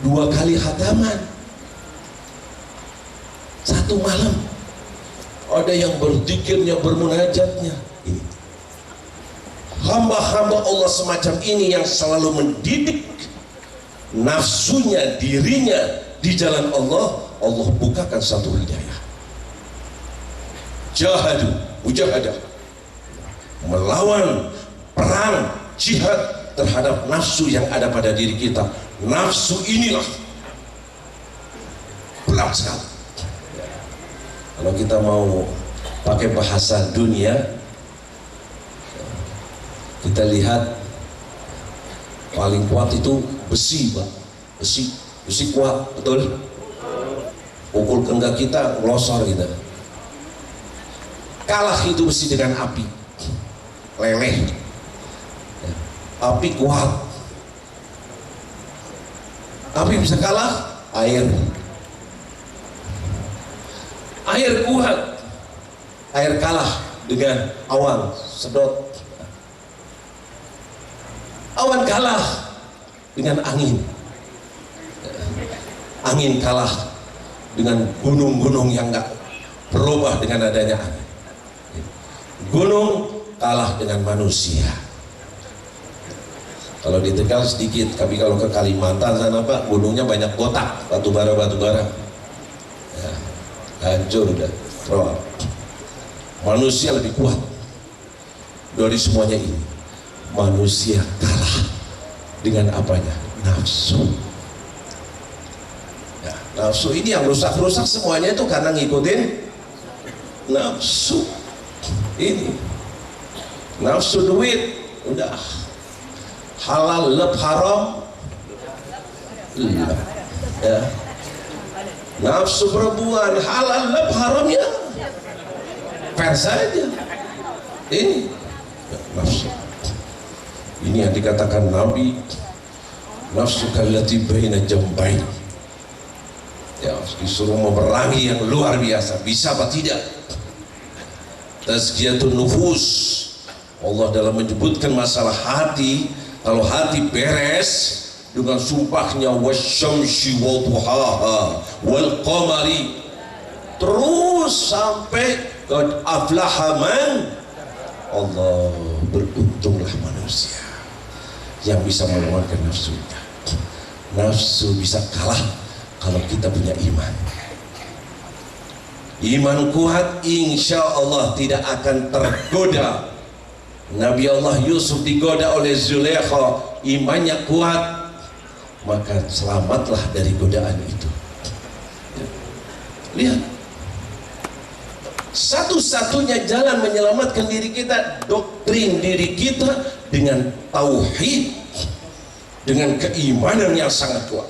2 kali khataman satu malam. Ada yang berzikirnya, bermunajatnya. Ini hamba-hamba Allah semacam ini yang selalu mendidik nafsunya, dirinya di jalan Allah, Allah bukakan satu hidayah. Jahadu, mujahadah, melawan, perang, jihad terhadap nafsu yang ada pada diri kita. Nafsu inilah berat sekali. Kalau kita mau pakai bahasa dunia, kita lihat paling kuat itu besi, Pak. Besi kuat, betul? pukul kendak kita ngelosor kita. Kalah itu mesti dengan api, leleh. Api kuat. Api bisa kalah air. Air kuat. Air kalah dengan awan, sedot. Awan kalah dengan angin. Angin kalah dengan gunung-gunung yang enggak berubah dengan adanya angin. Gunung kalah dengan manusia. Kalau di Tegal sedikit, tapi kalau ke Kalimantan sana Pak, gunungnya banyak kotak, batu bara ya, hancur udah, roh. Manusia lebih kuat dari semuanya ini. Manusia kalah dengan apanya? Nafsu. Ya, nafsu ini yang rusak-rusak semuanya itu karena ngikutin nafsu. Ini nafsu duit udah halal lep haram lep, ya. Nafsu perempuan halal lep haram ya fair saja. Ini nafsu ini yang dikatakan Nabi, nafsu kallati baina jambain, ya, disuruh memerangi yang luar biasa. Bisa apa tidak? Tazkiyatun nufus. Allah dalam menyebutkan masalah hati, kalau hati beres dengan sumpahnya wasyamsi wadduhaha wal qamari, terus sampai qad aflaha man, Allah, beruntunglah manusia yang bisa menguatkan nafsunya. Nafsu bisa kalah kalau kita punya iman. Iman kuat insya Allah tidak akan tergoda. Nabi Allah Yusuf digoda oleh Zulaikha, imannya kuat, maka selamatlah dari godaan itu. Lihat, satu-satunya jalan menyelamatkan diri kita, doktrin diri kita dengan tauhid, dengan keimanan yang sangat kuat.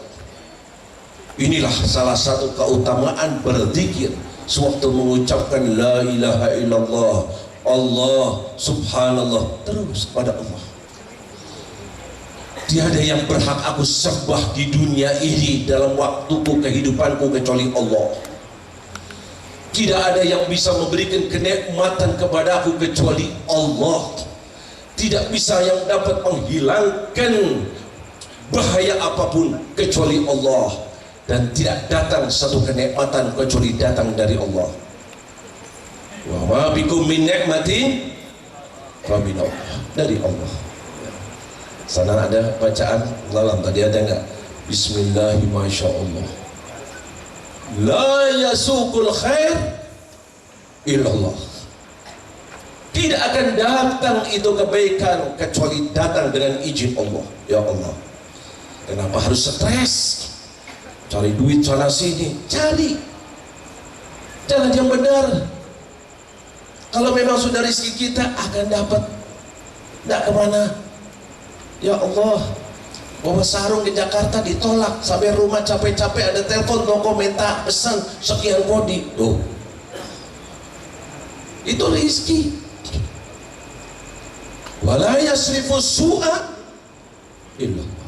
Inilah salah satu keutamaan berzikir sewaktu mengucapkan la ilaha illallah, Allah subhanallah, terus pada Allah. Tiada yang berhak aku sembah di dunia ini dalam waktuku kehidupanku kecuali Allah. Tidak ada yang bisa memberikan kenikmatan kepadaku kecuali Allah. Tidak bisa yang dapat menghilangkan bahaya apapun kecuali Allah. Dan tidak datang satu kenikmatan kecuali datang dari Allah. Wa ma bikum min ni'matin fa min Allah, dari Allah. Sana ada bacaan dalam tadi ada enggak? Bismillahirrahmanirrahim. La yasuqul khair illallah. Tidak akan datang itu kebaikan kecuali datang dengan izin Allah. Ya Allah, kenapa harus stres? Cari duit sana sini, cari jalan yang benar. Kalau memang sudah rezeki kita akan dapat, tidak kemana. Ya Allah, bawa sarung ke Jakarta ditolak, sampai rumah capek-capek ada telepon toko minta pesan sekian kodi. Tuh, itu rezeki. Wala yasrifu su'a illallah.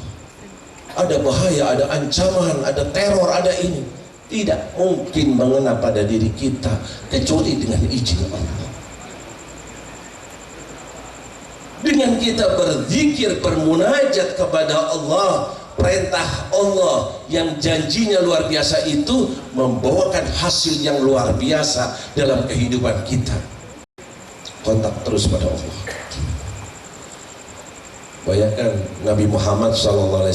Ada bahaya, ada ancaman, ada teror, ada ini, tidak mungkin mengena pada diri kita kecuali dengan izin Allah. Dengan kita berzikir, bermunajat kepada Allah, perintah Allah yang janjinya luar biasa itu membawakan hasil yang luar biasa dalam kehidupan kita. Kontak terus pada Allah. Bayangkan Nabi Muhammad SAW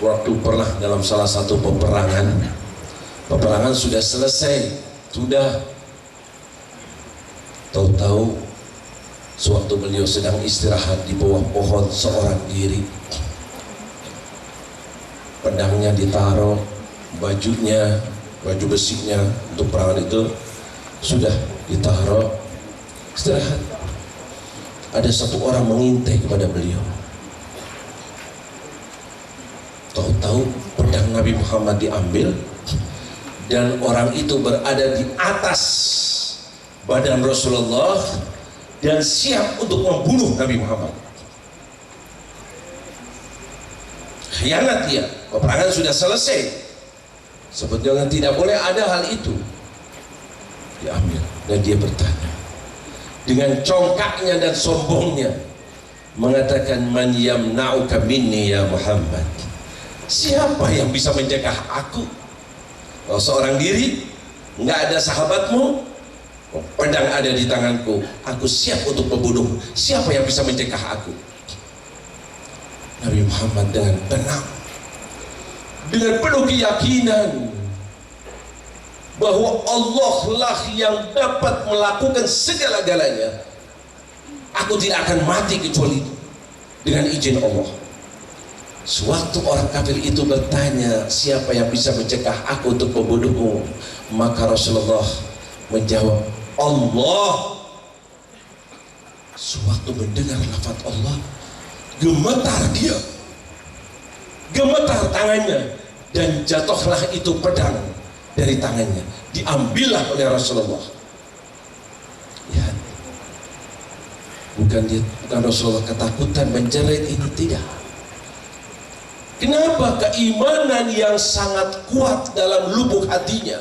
waktu pernah dalam salah satu peperangan sudah selesai, sudah tahu-tahu sewaktu beliau sedang istirahat di bawah pohon seorang diri, pedangnya ditaruh, bajunya, baju besinya untuk perangan itu sudah ditaruh, istirahat. Ada satu orang mengintai kepada beliau. Tahu-tahu pedang Nabi Muhammad diambil dan orang itu berada di atas badan Rasulullah dan siap untuk membunuh Nabi Muhammad. Khianat dia, peperangan sudah selesai. Sebetulnya tidak boleh ada hal itu. Diambil dan dia bertanya dengan congkaknya dan sombongnya, mengatakan, man yamna'uka minni ya Muhammad, siapa yang bisa mencegah aku? Kau seorang diri, nggak ada sahabatmu, pedang ada di tanganku, aku siap untuk membunuh. Siapa yang bisa mencegah aku? Nabi Muhammad dengan tenang, dengan penuh keyakinan bahwa Allah lah yang dapat melakukan segala-galanya. Aku tidak akan mati kecuali dengan izin Allah. Sewaktu orang kafir itu bertanya, siapa yang bisa mencegah aku untuk membunuhmu? Maka Rasulullah menjawab, Allah. Sewaktu mendengar lafaz Allah, gemetar dia, gemetar tangannya, dan jatuhlah itu pedang dari tangannya, diambillah oleh Rasulullah. Ya, bukan Rasulullah ketakutan menjerit ini, tidak. Kenapa? Keimanan yang sangat kuat dalam lubuk hatinya.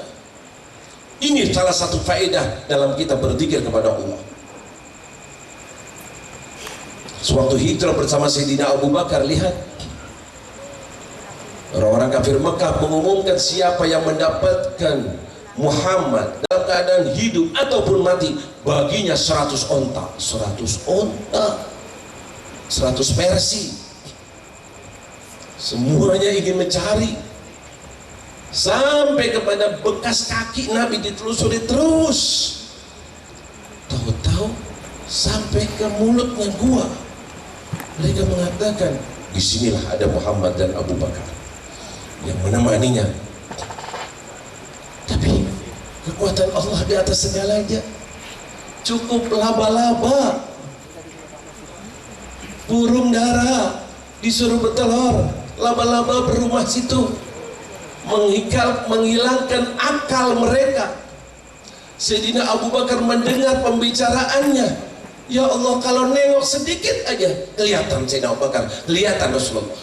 Ini salah satu faedah dalam kita berzikir kepada Allah. Sewaktu hijrah bersama Sayyidina Abu Bakar, lihat orang-orang kafir Mekah mengumumkan siapa yang mendapatkan Muhammad dalam keadaan hidup ataupun mati, baginya 100 onta, 100 onta, 100 versi. Semuanya ingin mencari sampai kepada bekas kaki Nabi, ditelusuri terus. Tahu-tahu sampai ke mulutnya gua. Mereka mengatakan, disinilah ada Muhammad dan Abu Bakar yang menemaninya. Tapi kekuatan Allah di atas segalanya. Cukup laba-laba, burung dara disuruh bertelur, laba-laba berumah situ, menghilangkan akal mereka. Sayyidina Abu Bakar mendengar pembicaraannya. Ya Allah, kalau nengok sedikit aja kelihatan Sayyidina Abu Bakar, kelihatan Rasulullah.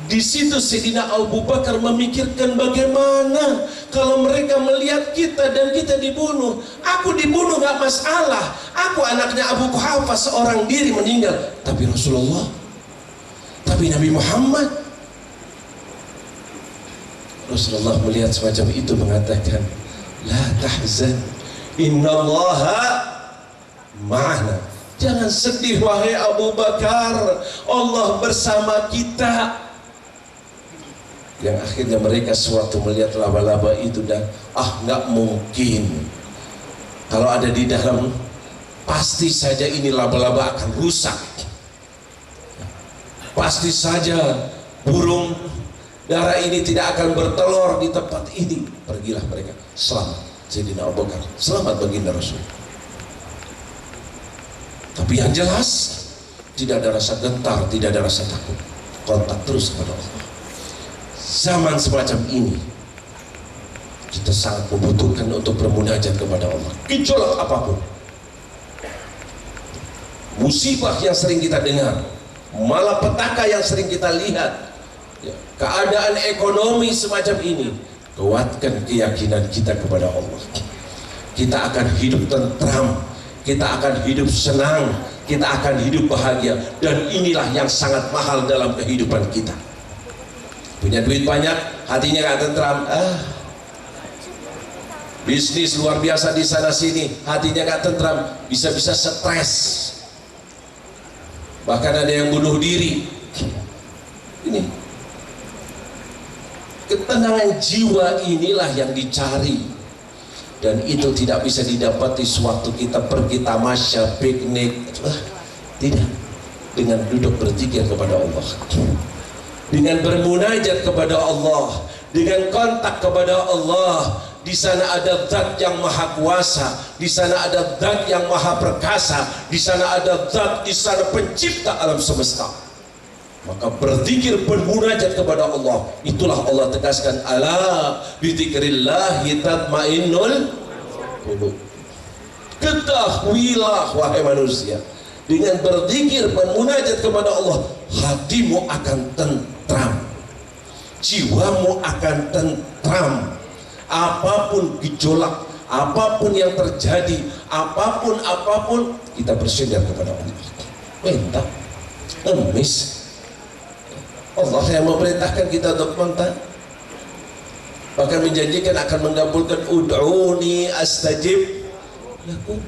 Di situ Sayyidina Abu Bakar memikirkan, bagaimana kalau mereka melihat kita dan kita dibunuh. Aku dibunuh gak masalah, aku anaknya Abu Quhafa, seorang diri meninggal. Tapi Rasulullah, tapi Nabi Muhammad. Rasulullah melihat semacam itu mengatakan, la tahzan, innallaha ma'ana. Jangan sedih wahai Abu Bakar, Allah bersama kita. Yang akhirnya mereka sewaktu melihat laba-laba itu dan nggak mungkin, kalau ada di dalam pasti saja ini laba-laba akan rusak, pasti saja burung dara ini tidak akan bertelur di tempat ini. Pergilah mereka, selamat Sayyidina Abu Bakar, selamat baginda Rasul. Tapi yang jelas tidak ada rasa gentar, tidak ada rasa takut, kontak terus kepada Allah. Zaman semacam ini kita sangat membutuhkan untuk bermunajat kepada Allah, gejolak apapun, musibah yang sering kita dengar, malapetaka yang sering kita lihat, ya, keadaan ekonomi semacam ini, kuatkan keyakinan kita kepada Allah. Kita akan hidup tentram, kita akan hidup senang, kita akan hidup bahagia, dan inilah yang sangat mahal dalam kehidupan kita. Punya duit banyak, hatinya gak tentram, bisnis luar biasa di sana sini, hatinya gak tentram, bisa-bisa stres, bahkan ada yang bunuh diri. Ini ketenangan jiwa inilah yang dicari, dan itu tidak bisa didapati sewaktu kita pergi tamasya, piknik, tidak, dengan duduk berzikir kepada Allah, dengan bermunajat kepada Allah, dengan kontak kepada Allah. Di sana ada Zat yang Maha Kuasa, di sana ada Zat yang Maha Perkasa, di sana ada Zat, di sana pencipta alam semesta. Maka berzikir, bermunajat kepada Allah, itulah Allah tegaskan, ala bizikrillahi tatmainnul qulub. Ketahuilah wahai manusia, dengan berzikir, bermunajat kepada Allah, hatimu akan tentram, jiwamu akan tentram. Apapun gejolak, apapun yang terjadi, apapun kita bersandar kepada Allah. Minta, ngemis. Allah yang memerintahkan kita untuk minta, bahkan menjanjikan akan mengabulkan ud'uni astajib lakum.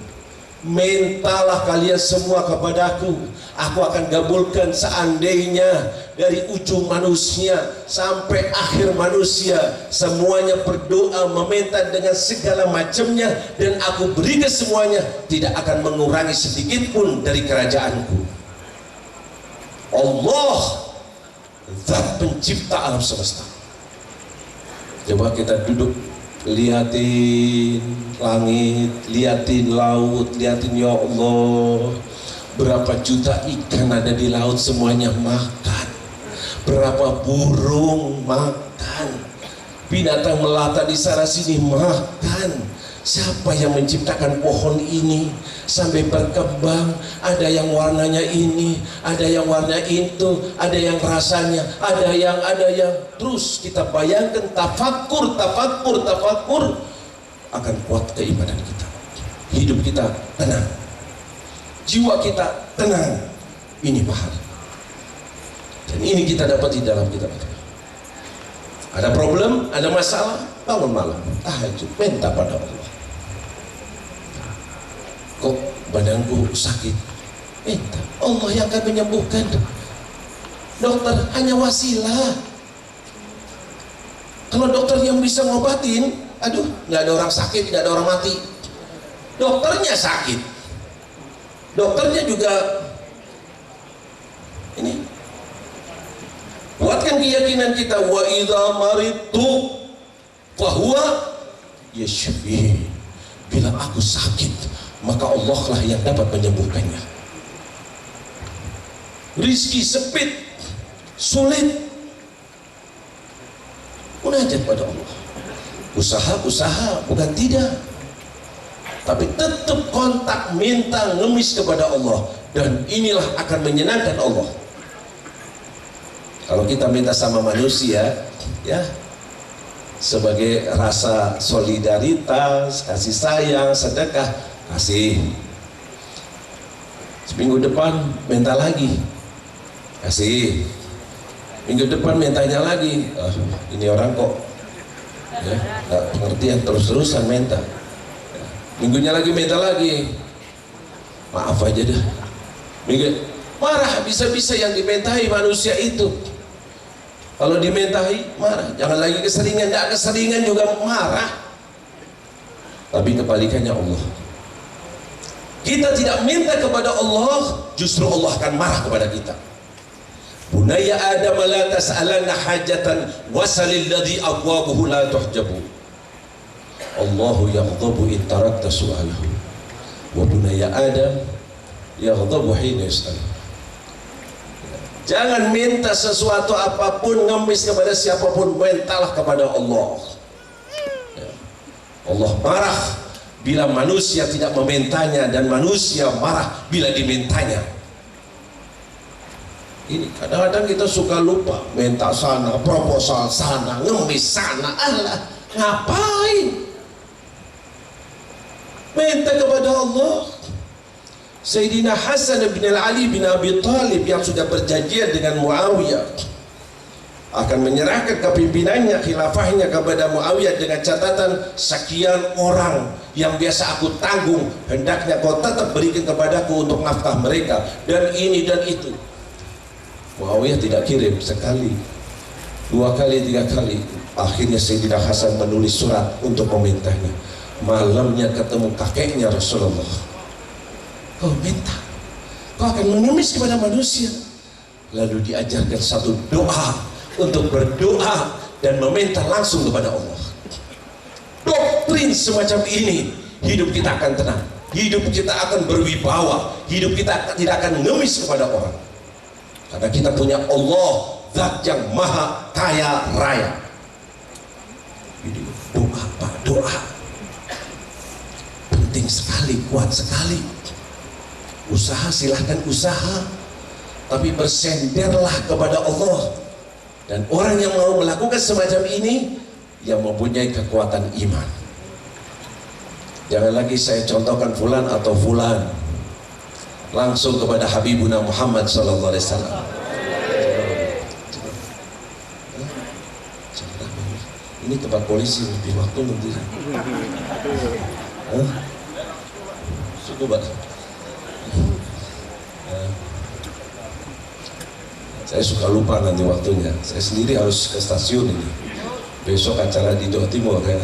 Mintalah kalian semua kepadaku, aku akan gabulkan. Seandainya dari ujung manusia sampai akhir manusia semuanya berdoa meminta dengan segala macamnya, dan aku berikan semuanya, tidak akan mengurangi sedikit pun dari kerajaanku. Allah zat pencipta alam semesta. Coba kita duduk, liatin langit, liatin laut, liatin, ya Allah, berapa juta ikan ada di laut, semuanya makan. Berapa burung makan, binatang melata di sana sini makan. Siapa yang menciptakan pohon ini sampai berkembang? Ada yang warnanya ini, ada yang warna itu, ada yang rasanya, ada yang terus kita bayangkan, tafakkur akan kuat keimanan kita. Hidup kita tenang, jiwa kita tenang. Ini pahala, dan ini kita dapat di dalam kitab. Ada problem, ada masalah, bangun malam, tahajud, minta pada Allah. Kok badanku sakit? Minta, Allah yang akan menyembuhkan. Dokter hanya wasilah. Kalau dokter yang bisa ngobatin, aduh, nggak ada orang sakit, nggak ada orang mati. Dokternya sakit, dokternya juga ini. Kuatkan keyakinan kita, wa idza maridtu fahuwa yashfi. Bila aku sakit, maka Allah lah yang dapat menyembuhkannya. Rizki sempit, sulit, munajat pada Allah. Usaha bukan tidak, tapi tetap kontak, minta, ngemis kepada Allah, dan inilah akan menyenangkan Allah. Kalau kita minta sama manusia, ya, sebagai rasa solidaritas, kasih sayang, sedekah, kasih. Seminggu depan minta lagi, kasih. Minggu depan mintanya lagi. Ini orang kok, ya, nggak pengertian, terus-terusan minta. Minggunya lagi minta lagi, maaf aja dah. Minggu marah, bisa-bisa yang dimintai manusia itu. Kalau dimintai marah, jangan lagi keseringan. Tidak keseringan juga marah. Tapi kebalikannya Allah, kita tidak minta kepada Allah, justru Allah akan marah kepada kita. Bunaya Adam la tas'alanna hajatan wasalil ladzi abwabuhu la tuhjabu. Allahu yaghdabu in tarakta su'alahu wa bunaya Adam yaghdabu hina yas'al. Jangan minta sesuatu apapun, ngemis kepada siapapun, mintalah kepada Allah. Allah marah bila manusia tidak memintanya, dan manusia marah bila dimintanya. Ini kadang-kadang kita suka lupa, minta sana, proposal sana, ngemis sana. Allah, ngapain? Minta kepada Allah. Sayyidina Hasan bin Ali bin Abi Thalib yang sudah berjanjian dengan Muawiyah akan menyerahkan kepimpinannya, khilafahnya kepada Muawiyah dengan catatan sekian orang yang biasa aku tanggung, hendaknya kau tetap berikan kepadaku untuk nafkah mereka, dan ini dan itu. Muawiyah tidak kirim sekali, dua kali, tiga kali. Akhirnya Sayyidina Hasan menulis surat untuk memintanya. Malamnya ketemu kakeknya Rasulullah. Kau minta, kau akan mengemis kepada manusia. Lalu diajarkan satu doa untuk berdoa dan meminta langsung kepada Allah. Doktrin semacam ini, hidup kita akan tenang, hidup kita akan berwibawa, hidup kita tidak akan ngemis kepada orang. Karena kita punya Allah, zat yang maha kaya raya. Ini doa Pak, doa penting sekali, kuat sekali. Usaha silahkan usaha, tapi bersenderlah kepada Allah. Dan orang yang mau melakukan semacam ini yang mempunyai kekuatan iman. Jangan lagi saya contohkan fulan atau fulan, langsung kepada Habibuna Muhammad sallallahu alaihi wasallam. Ini tempat polisi, lebih waktu nanti. Cukup, Pak. Saya suka lupa nanti waktunya. Saya sendiri harus ke stasiun ini. Besok acara di Jawa Timur ya.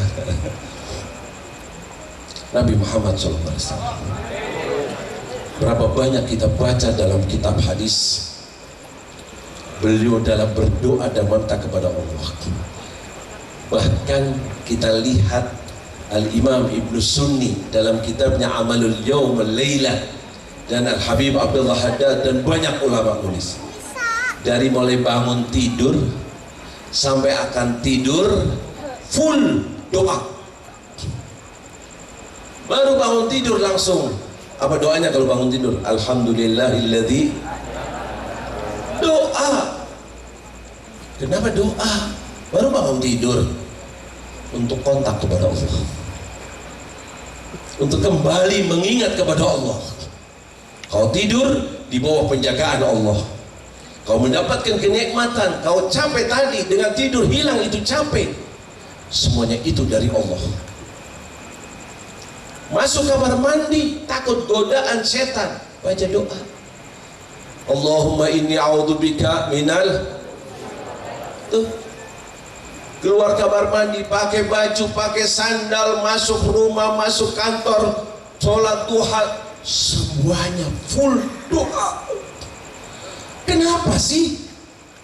Nabi Muhammad SAW. Berapa banyak kita baca dalam kitab hadis, beliau dalam berdoa dan meminta kepada Allah. Bahkan kita lihat Al-Imam Ibnu Sunni dalam kitabnya Amalul Yawm Al-Laylah, dan Al-Habib Abdullah Haddad dan banyak ulama nulis, dari mulai bangun tidur sampai akan tidur full doa. Baru bangun tidur langsung apa doanya kalau bangun tidur? Alhamdulillahilladzi. Doa. Kenapa doa? Baru bangun tidur untuk kontak kepada Allah, untuk kembali mengingat kepada Allah. Kau tidur di bawah penjagaan Allah, kau mendapatkan kenikmatan. Kau capek tadi dengan tidur, hilang itu capek. Semuanya itu dari Allah. Masuk kamar mandi, takut godaan setan, baca doa. Allahumma inni a'udzubika minal. Tuh, keluar kamar mandi, pakai baju, pakai sandal, masuk rumah, masuk kantor, sholat duha, semuanya full doa. Kenapa sih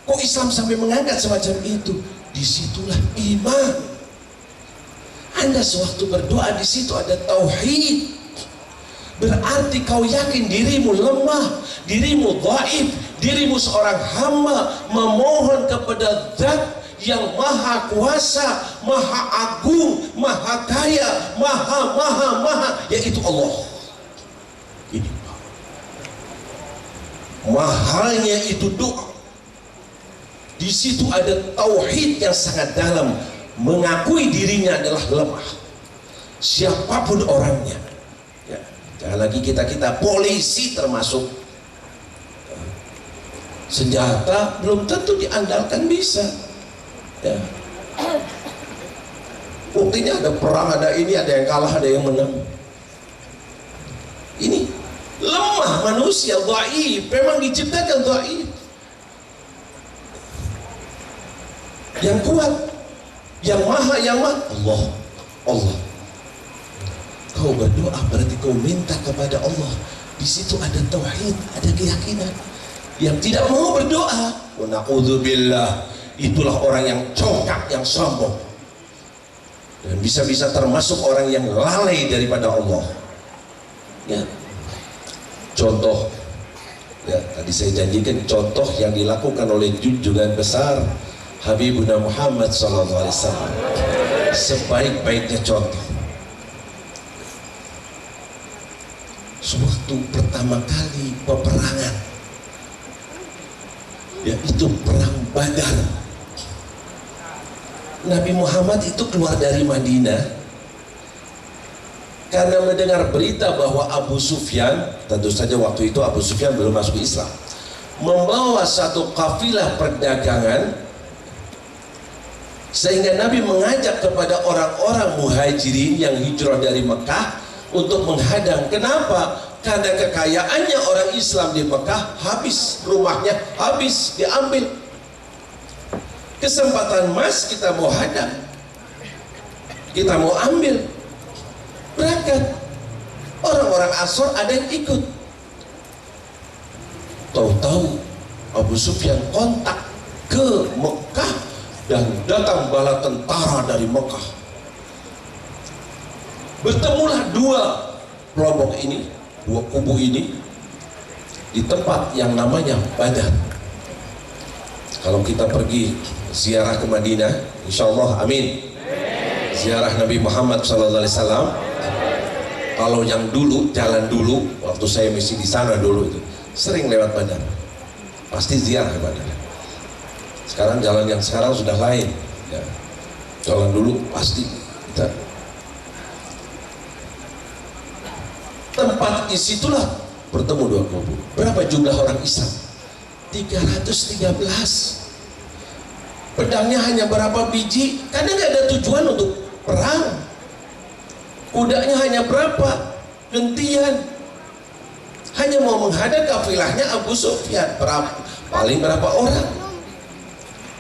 kok Islam sampai mengangkat semacam itu? Disitulah iman. Anda sewaktu berdoa di situ ada tauhid. Berarti kau yakin dirimu lemah, dirimu dhaif, dirimu seorang hamba memohon kepada Zat yang maha kuasa, maha agung, maha kaya, maha, yaitu Allah. Ini mahalnya itu doa. Di situ ada tauhid yang sangat dalam, mengakui dirinya adalah lemah, siapapun orangnya. Ya, jangan lagi kita polisi termasuk senjata belum tentu diandalkan bisa. Ya. Buktinya ada perang, ada ini, ada yang kalah, ada yang menang. Ini lemah manusia, dhaif, memang diciptakan dhaif. Yang kuat, yang maha, Allah. Kau berdoa berarti kau minta kepada Allah. Di situ ada tauhid, ada keyakinan. Yang tidak mau berdoa, wa na'udzubillah, itulah orang yang congkak, yang sombong, dan bisa-bisa termasuk orang yang lalai daripada Allah. Ya. Contoh, ya tadi saya janjikan contoh yang dilakukan oleh junjungan besar Habibuna Muhammad SAW, sebaik-baiknya contoh. Sewaktu pertama kali peperangan, yaitu perang Badar, Nabi Muhammad itu keluar dari Madinah karena mendengar berita bahwa Abu Sufyan, tentu saja waktu itu Abu Sufyan belum masuk Islam, membawa satu kafilah perdagangan, sehingga Nabi mengajak kepada orang-orang muhajirin yang hijrah dari Mekah untuk menghadang. Kenapa? Karena kekayaannya orang Islam di Mekah habis, rumahnya habis, diambil. Kesempatan emas kita mau hadang, kita mau ambil, berangkat. Orang-orang Ansor ada yang ikut. Tahu-tahu Abu Sufyan kontak ke Mekah dan datang bala tentara dari Mekah. Bertemulah dua kelompok ini, dua kubu ini di tempat yang namanya Badar. Kalau kita pergi ziarah ke Madinah, insya Allah amin, ziarah Nabi Muhammad SAW. Kalau yang dulu, jalan dulu, waktu saya misi di sana dulu itu sering lewat Badar, pasti ziarah ke Badar. Sekarang jalan yang sekarang sudah lain ya. Jalan dulu pasti kita. Tempat disitulah bertemu dua kubu. Berapa jumlah orang Islam? 313. Pedangnya hanya berapa biji? Karena nggak ada tujuan untuk perang. Kudanya hanya berapa? Gentian. Hanya mau menghadap kafilahnya Abu Sufyan. Paling berapa orang?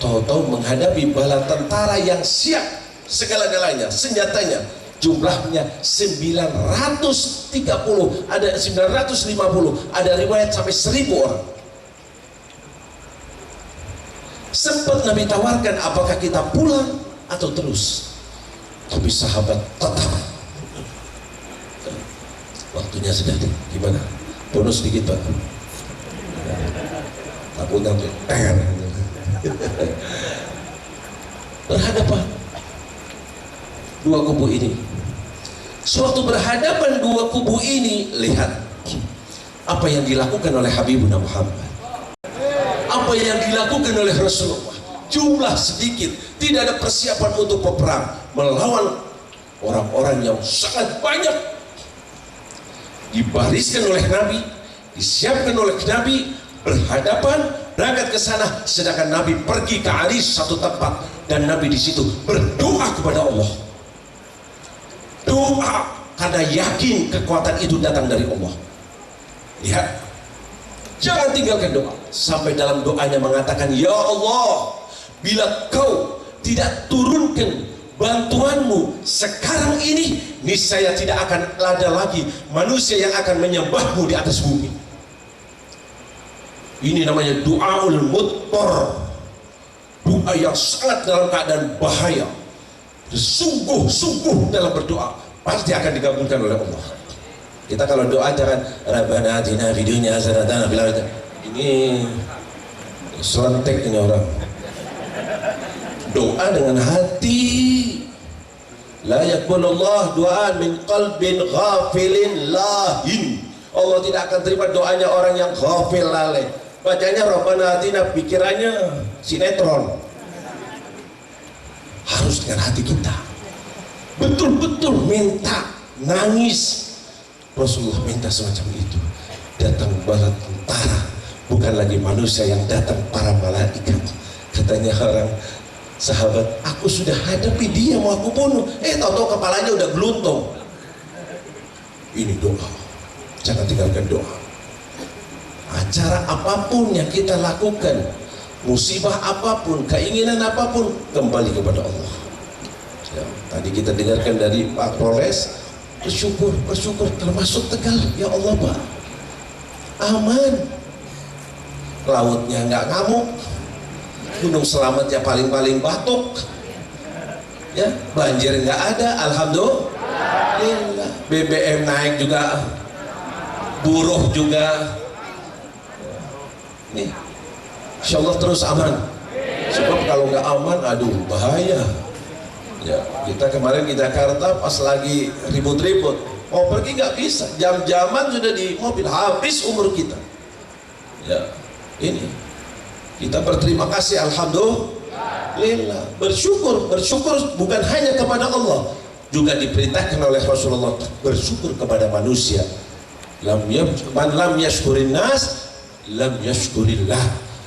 Tahu-tahu menghadapi bala tentara yang siap segala-galanya, senjatanya. Jumlahnya 930, ada 950, ada riwayat sampai 1000 orang. Sempat Nabi tawarkan apakah kita pulang atau terus, tapi sahabat tetap. Waktunya sudah, gimana? Bonus sedikit Pak. Takutnya berhadapan dua kubu ini. Suatu berhadapan dua kubu ini, lihat apa yang dilakukan oleh Habibuna Muhammad, apa yang dilakukan oleh Rasulullah. Jumlah sedikit, tidak ada persiapan untuk peperang melawan orang-orang yang sangat banyak. Dibariskan oleh Nabi, disiapkan oleh Nabi, berhadapan, berangkat ke sana, sedangkan Nabi pergi ke Aris, satu tempat, dan Nabi di situ berdoa kepada Allah. Doa karena yakin kekuatan itu datang dari Allah. Lihat, jangan tinggalkan doa. Sampai dalam doanya mengatakan, ya Allah, bila kau tidak turunkan bantuanmu sekarang ini, niscaya tidak akan ada lagi manusia yang akan menyembahmu di atas bumi. Ini namanya doaul muttar, doa yang sangat dalam keadaan bahaya. Sungguh-sungguh dalam berdoa pasti akan digabungkan oleh Allah. Kita kalau doa jangan Rabbana atina fid dunya hasanatan fil akhirati. Ini selentek ini orang. Doa dengan hati. La yaqbalullah du'an min qalbin ghafilin lahin. Allah tidak akan terima doanya orang yang ghafil lalai. Bacanya Rabbana atina, pikirannya sinetron. Harus dengan hati kita, betul-betul minta, nangis. Rasulullah minta semacam itu. Datang bala tentara, bukan lagi manusia yang datang, para malaikat. Katanya orang sahabat, aku sudah hadapi dia, mau aku bunuh, tahu-tahu kepalanya udah geluntung. Ini doa, jangan tinggalkan doa. Acara apapun yang kita lakukan, musibah apapun, keinginan apapun, kembali kepada Allah. Ya, tadi kita dengarkan dari Pak Polres, bersyukur termasuk Tegal. Ya Allah Pak, aman, lautnya nggak ngamuk, Gunung Selamatnya paling-paling batuk, ya banjir nggak ada, alhamdulillah. BBM naik juga, buruh juga. Nih, insya Allah terus aman. Sebab kalau nggak aman, aduh bahaya. Ya, kita kemarin di Jakarta pas lagi ribut-ribut, mau pergi nggak bisa, jam-jaman sudah di mobil, habis umur kita. Ya, ini kita berterima kasih, alhamdulillah, bersyukur bukan hanya kepada Allah, juga diperintahkan oleh Rasulullah bersyukur kepada manusia. Man lam yashkurin nas lam yashkurillah.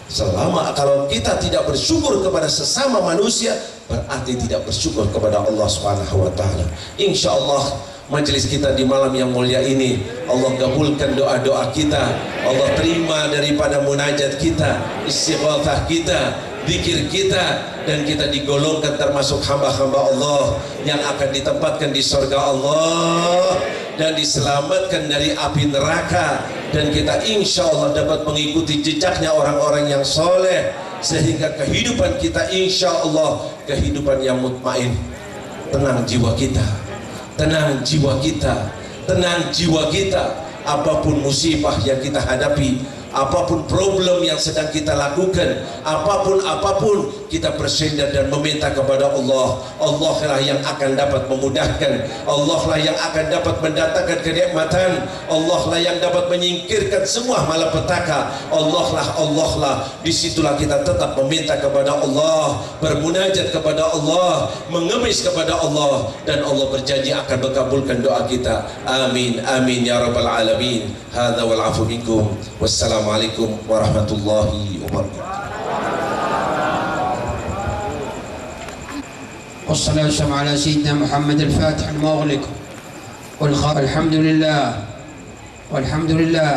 Selama kalau kita tidak bersyukur kepada sesama manusia, berarti tidak bersyukur kepada Allah Subhanahu wa taala. Insyaallah majelis kita di malam yang mulia ini, Allah kabulkan doa-doa kita, Allah terima daripada munajat kita, istighatsah kita, zikir kita, dan kita digolongkan termasuk hamba-hamba Allah yang akan ditempatkan di surga Allah dan diselamatkan dari api neraka, dan kita insya Allah dapat mengikuti jejaknya orang-orang yang soleh, sehingga kehidupan kita insya Allah kehidupan yang mutmain. Tenang jiwa kita, tenang jiwa kita, tenang jiwa kita. Apapun musibah yang kita hadapi, apapun problem yang sedang kita lakukan, apapun kita bersandar dan meminta kepada Allah. Allah lah yang akan dapat memudahkan, Allah lah yang akan dapat mendatangkan kenikmatan, Allah lah yang dapat menyingkirkan semua malapetaka. Allah lah, disitulah kita tetap meminta kepada Allah, bermunajat kepada Allah, mengemis kepada Allah, dan Allah berjanji akan mengabulkan doa kita. Amin, amin ya rabbal alamin. Hadza wal afu minkum. Wassalamualaikum warahmatullahi wabarakatuh. والصلاة والسلام على سيدنا محمد الفاتح المغلق الحمد لله والحمد لله.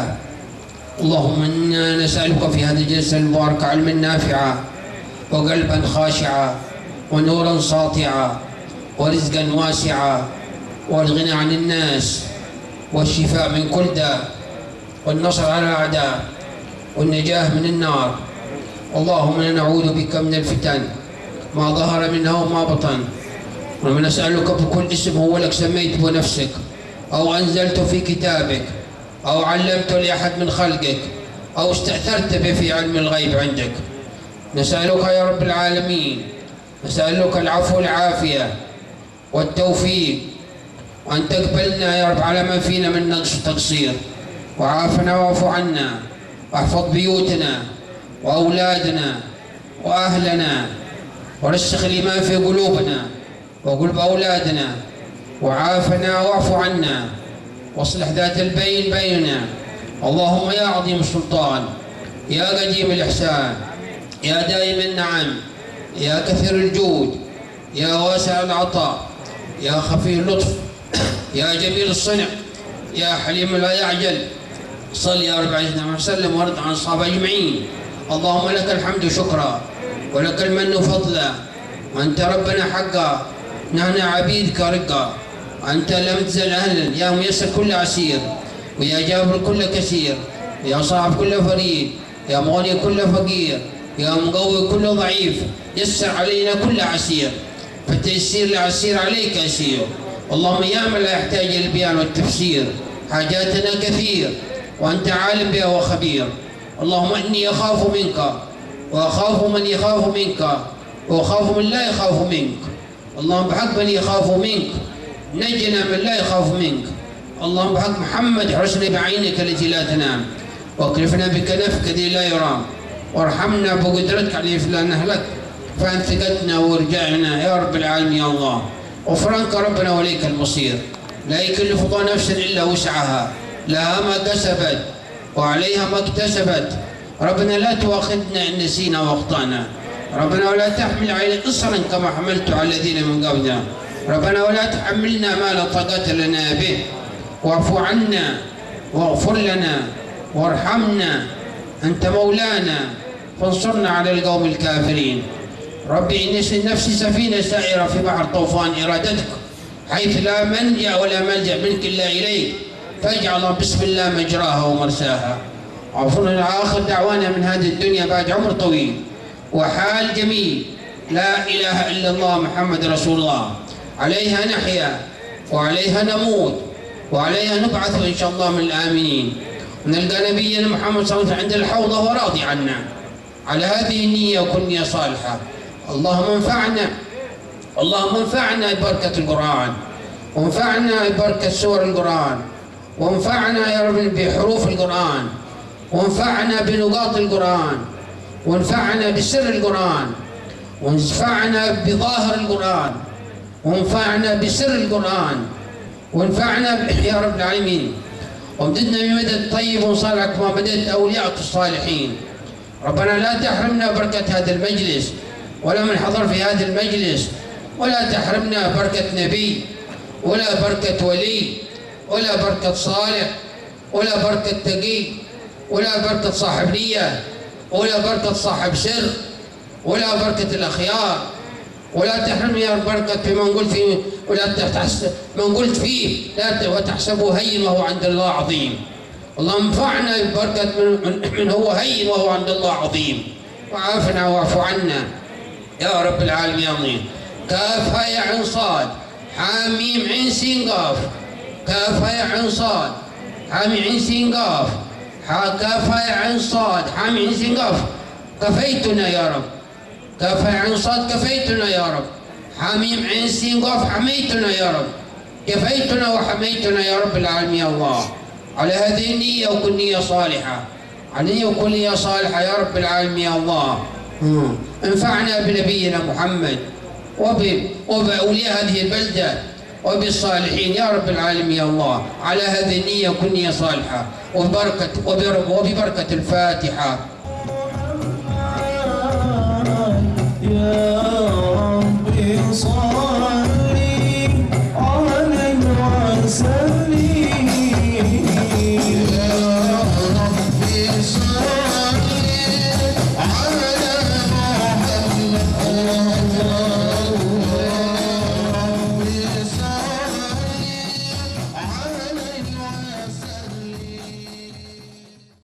اللهم إنا نسألك في هذه الجلسة المباركة علما نافعا وقلبا خاشعا ونورا ساطعا ورزقا واسعا والغنى عن الناس والشفاء من كل داء والنصر على الأعداء والنجاة من النار. اللهم إنا نعوذ بك من الفتن ما ظهر منها وما بطن، ونسألك بكل اسم هو لك سميت بنفسك أو أنزلت في كتابك أو علمت لأحد من خلقك أو استأثرت به في علم الغيب عندك. نسألك يا رب العالمين، نسألك العفو والعافية والتوفيق، وأن تقبلنا يا رب على ما فينا من نقص وتقصير، وعافنا واعف عنا، واحفظ بيوتنا وأولادنا وأهلنا، ورسخ الإيمان في قلوبنا وقلوب أولادنا، وعافنا واعف عنا، واصلح ذات البين بيننا. اللهم يا عظيم السلطان، يا قديم الإحسان، يا دائم النعم، يا كثير الجود، يا واسع العطاء، يا خفي اللطف، يا جميل الصنع، يا حليم لا يعجل. صل يا رب عليه وسلم وارض عن الصحابة أجمعين. اللهم لك الحمد شكرا، ولك المن فضلا، وأنت ربنا حقا، نحن عبيدك رقا، وأنت لم تزل أهلا يا ميسر كل عسير، ويا جابر كل كثير، يا صاحب كل فريد، يا مغني كل فقير، يا مقوي كل ضعيف. يسر علينا كل عسير، فالتيسير العسير عليك يسير. اللهم يا من لا يحتاج إلى البيان والتفسير، حاجاتنا كثير وأنت عالم بها وخبير. اللهم إني أخاف منك وأخاف من يخاف منك وأخاف من لا يخاف منك. اللهم بحق من يخاف منك نجنا من لا يخاف منك. اللهم بحق محمد حرسنا بعينك التي لا تنام، واكلفنا بكنفك الذي لا يرام، وارحمنا بقدرتك عليه فلا نهلك، فانثقتنا ورجعنا يا رب العالمين. يا الله غفرانك ربنا وليك المصير. لا يكلف الله نفسا إلا وسعها، لها ما كسبت وعليها ما اكتسبت. ربنا لا تؤاخذنا إن نسينا واخطأنا. ربنا ولا تحمل علينا إصرا كما حملت على الذين من قبلنا. ربنا ولا تحملنا ما لا طاقة لنا به. واعف عنا واغفر لنا وارحمنا، أنت مولانا فانصرنا على القوم الكافرين. ربي إني نفسي سفينة سائرة في بحر طوفان إرادتك، حيث لا منجأ ولا ملجأ منك إلا إليك، فاجعل بسم الله مجراها ومرساها. وعفونا آخر دعوانا من هذه الدنيا بعد عمر طويل وحال جميل، لا إله إلا الله محمد رسول الله. عليها نحيا وعليها نموت وعليها نبعث إن شاء الله من الآمنين، ونلقى نبينا محمد صلى الله عليه وسلم عند الحوض وهو راضي عنا. على هذه النية وكل نية صالحة. اللهم انفعنا ببركة القرآن، وانفعنا ببركة سور القرآن، وانفعنا يا رب بحروف القرآن، وانفعنا بنقاط القرآن، وانفعنا بسر القرآن، وانفعنا بظاهر القرآن، وانفعنا بسر القرآن، وانفعنا يا رب العالمين. وامددنا بمدد طيب وصالح كما بددت أولياءك الصالحين. ربنا لا تحرمنا بركة هذا المجلس ولا من حضر في هذا المجلس، ولا تحرمنا بركة نبي ولا بركة ولي ولا بركة صالح ولا بركة تقي ولا بركة صاحب نية ولا بركة صاحب سر ولا بركة الأخيار. ولا تحرمني يا رب بركة من قلت فيه ولا من قلت فيه لا وتحسبه هين وهو عند الله عظيم. اللهم انفعنا ببركة من هو هين وهو عند الله عظيم، وعافنا واعف عنا يا رب العالمين. كاف يا عين صاد حاميم عين سين قاف، كاف يا عين صاد حامي عين سين قاف، كاف عين صاد حامين سنقف كفيتنا يا رب. كاف عين صاد كفيتنا يا رب. حميم عين سنقف حميتنا يا رب. كفيتنا وحميتنا يا رب العالمين يا الله. على هذه النية وكل نية صالحة. علي وكل نية صالحة يا رب العالمين يا الله. انفعنا بنبينا محمد وبأولياء هذه البلدة وبالصالحين يا رب العالمين يا الله. على هذه النية وكل نية صالحة وببركة الفاتحة. يا ربي صل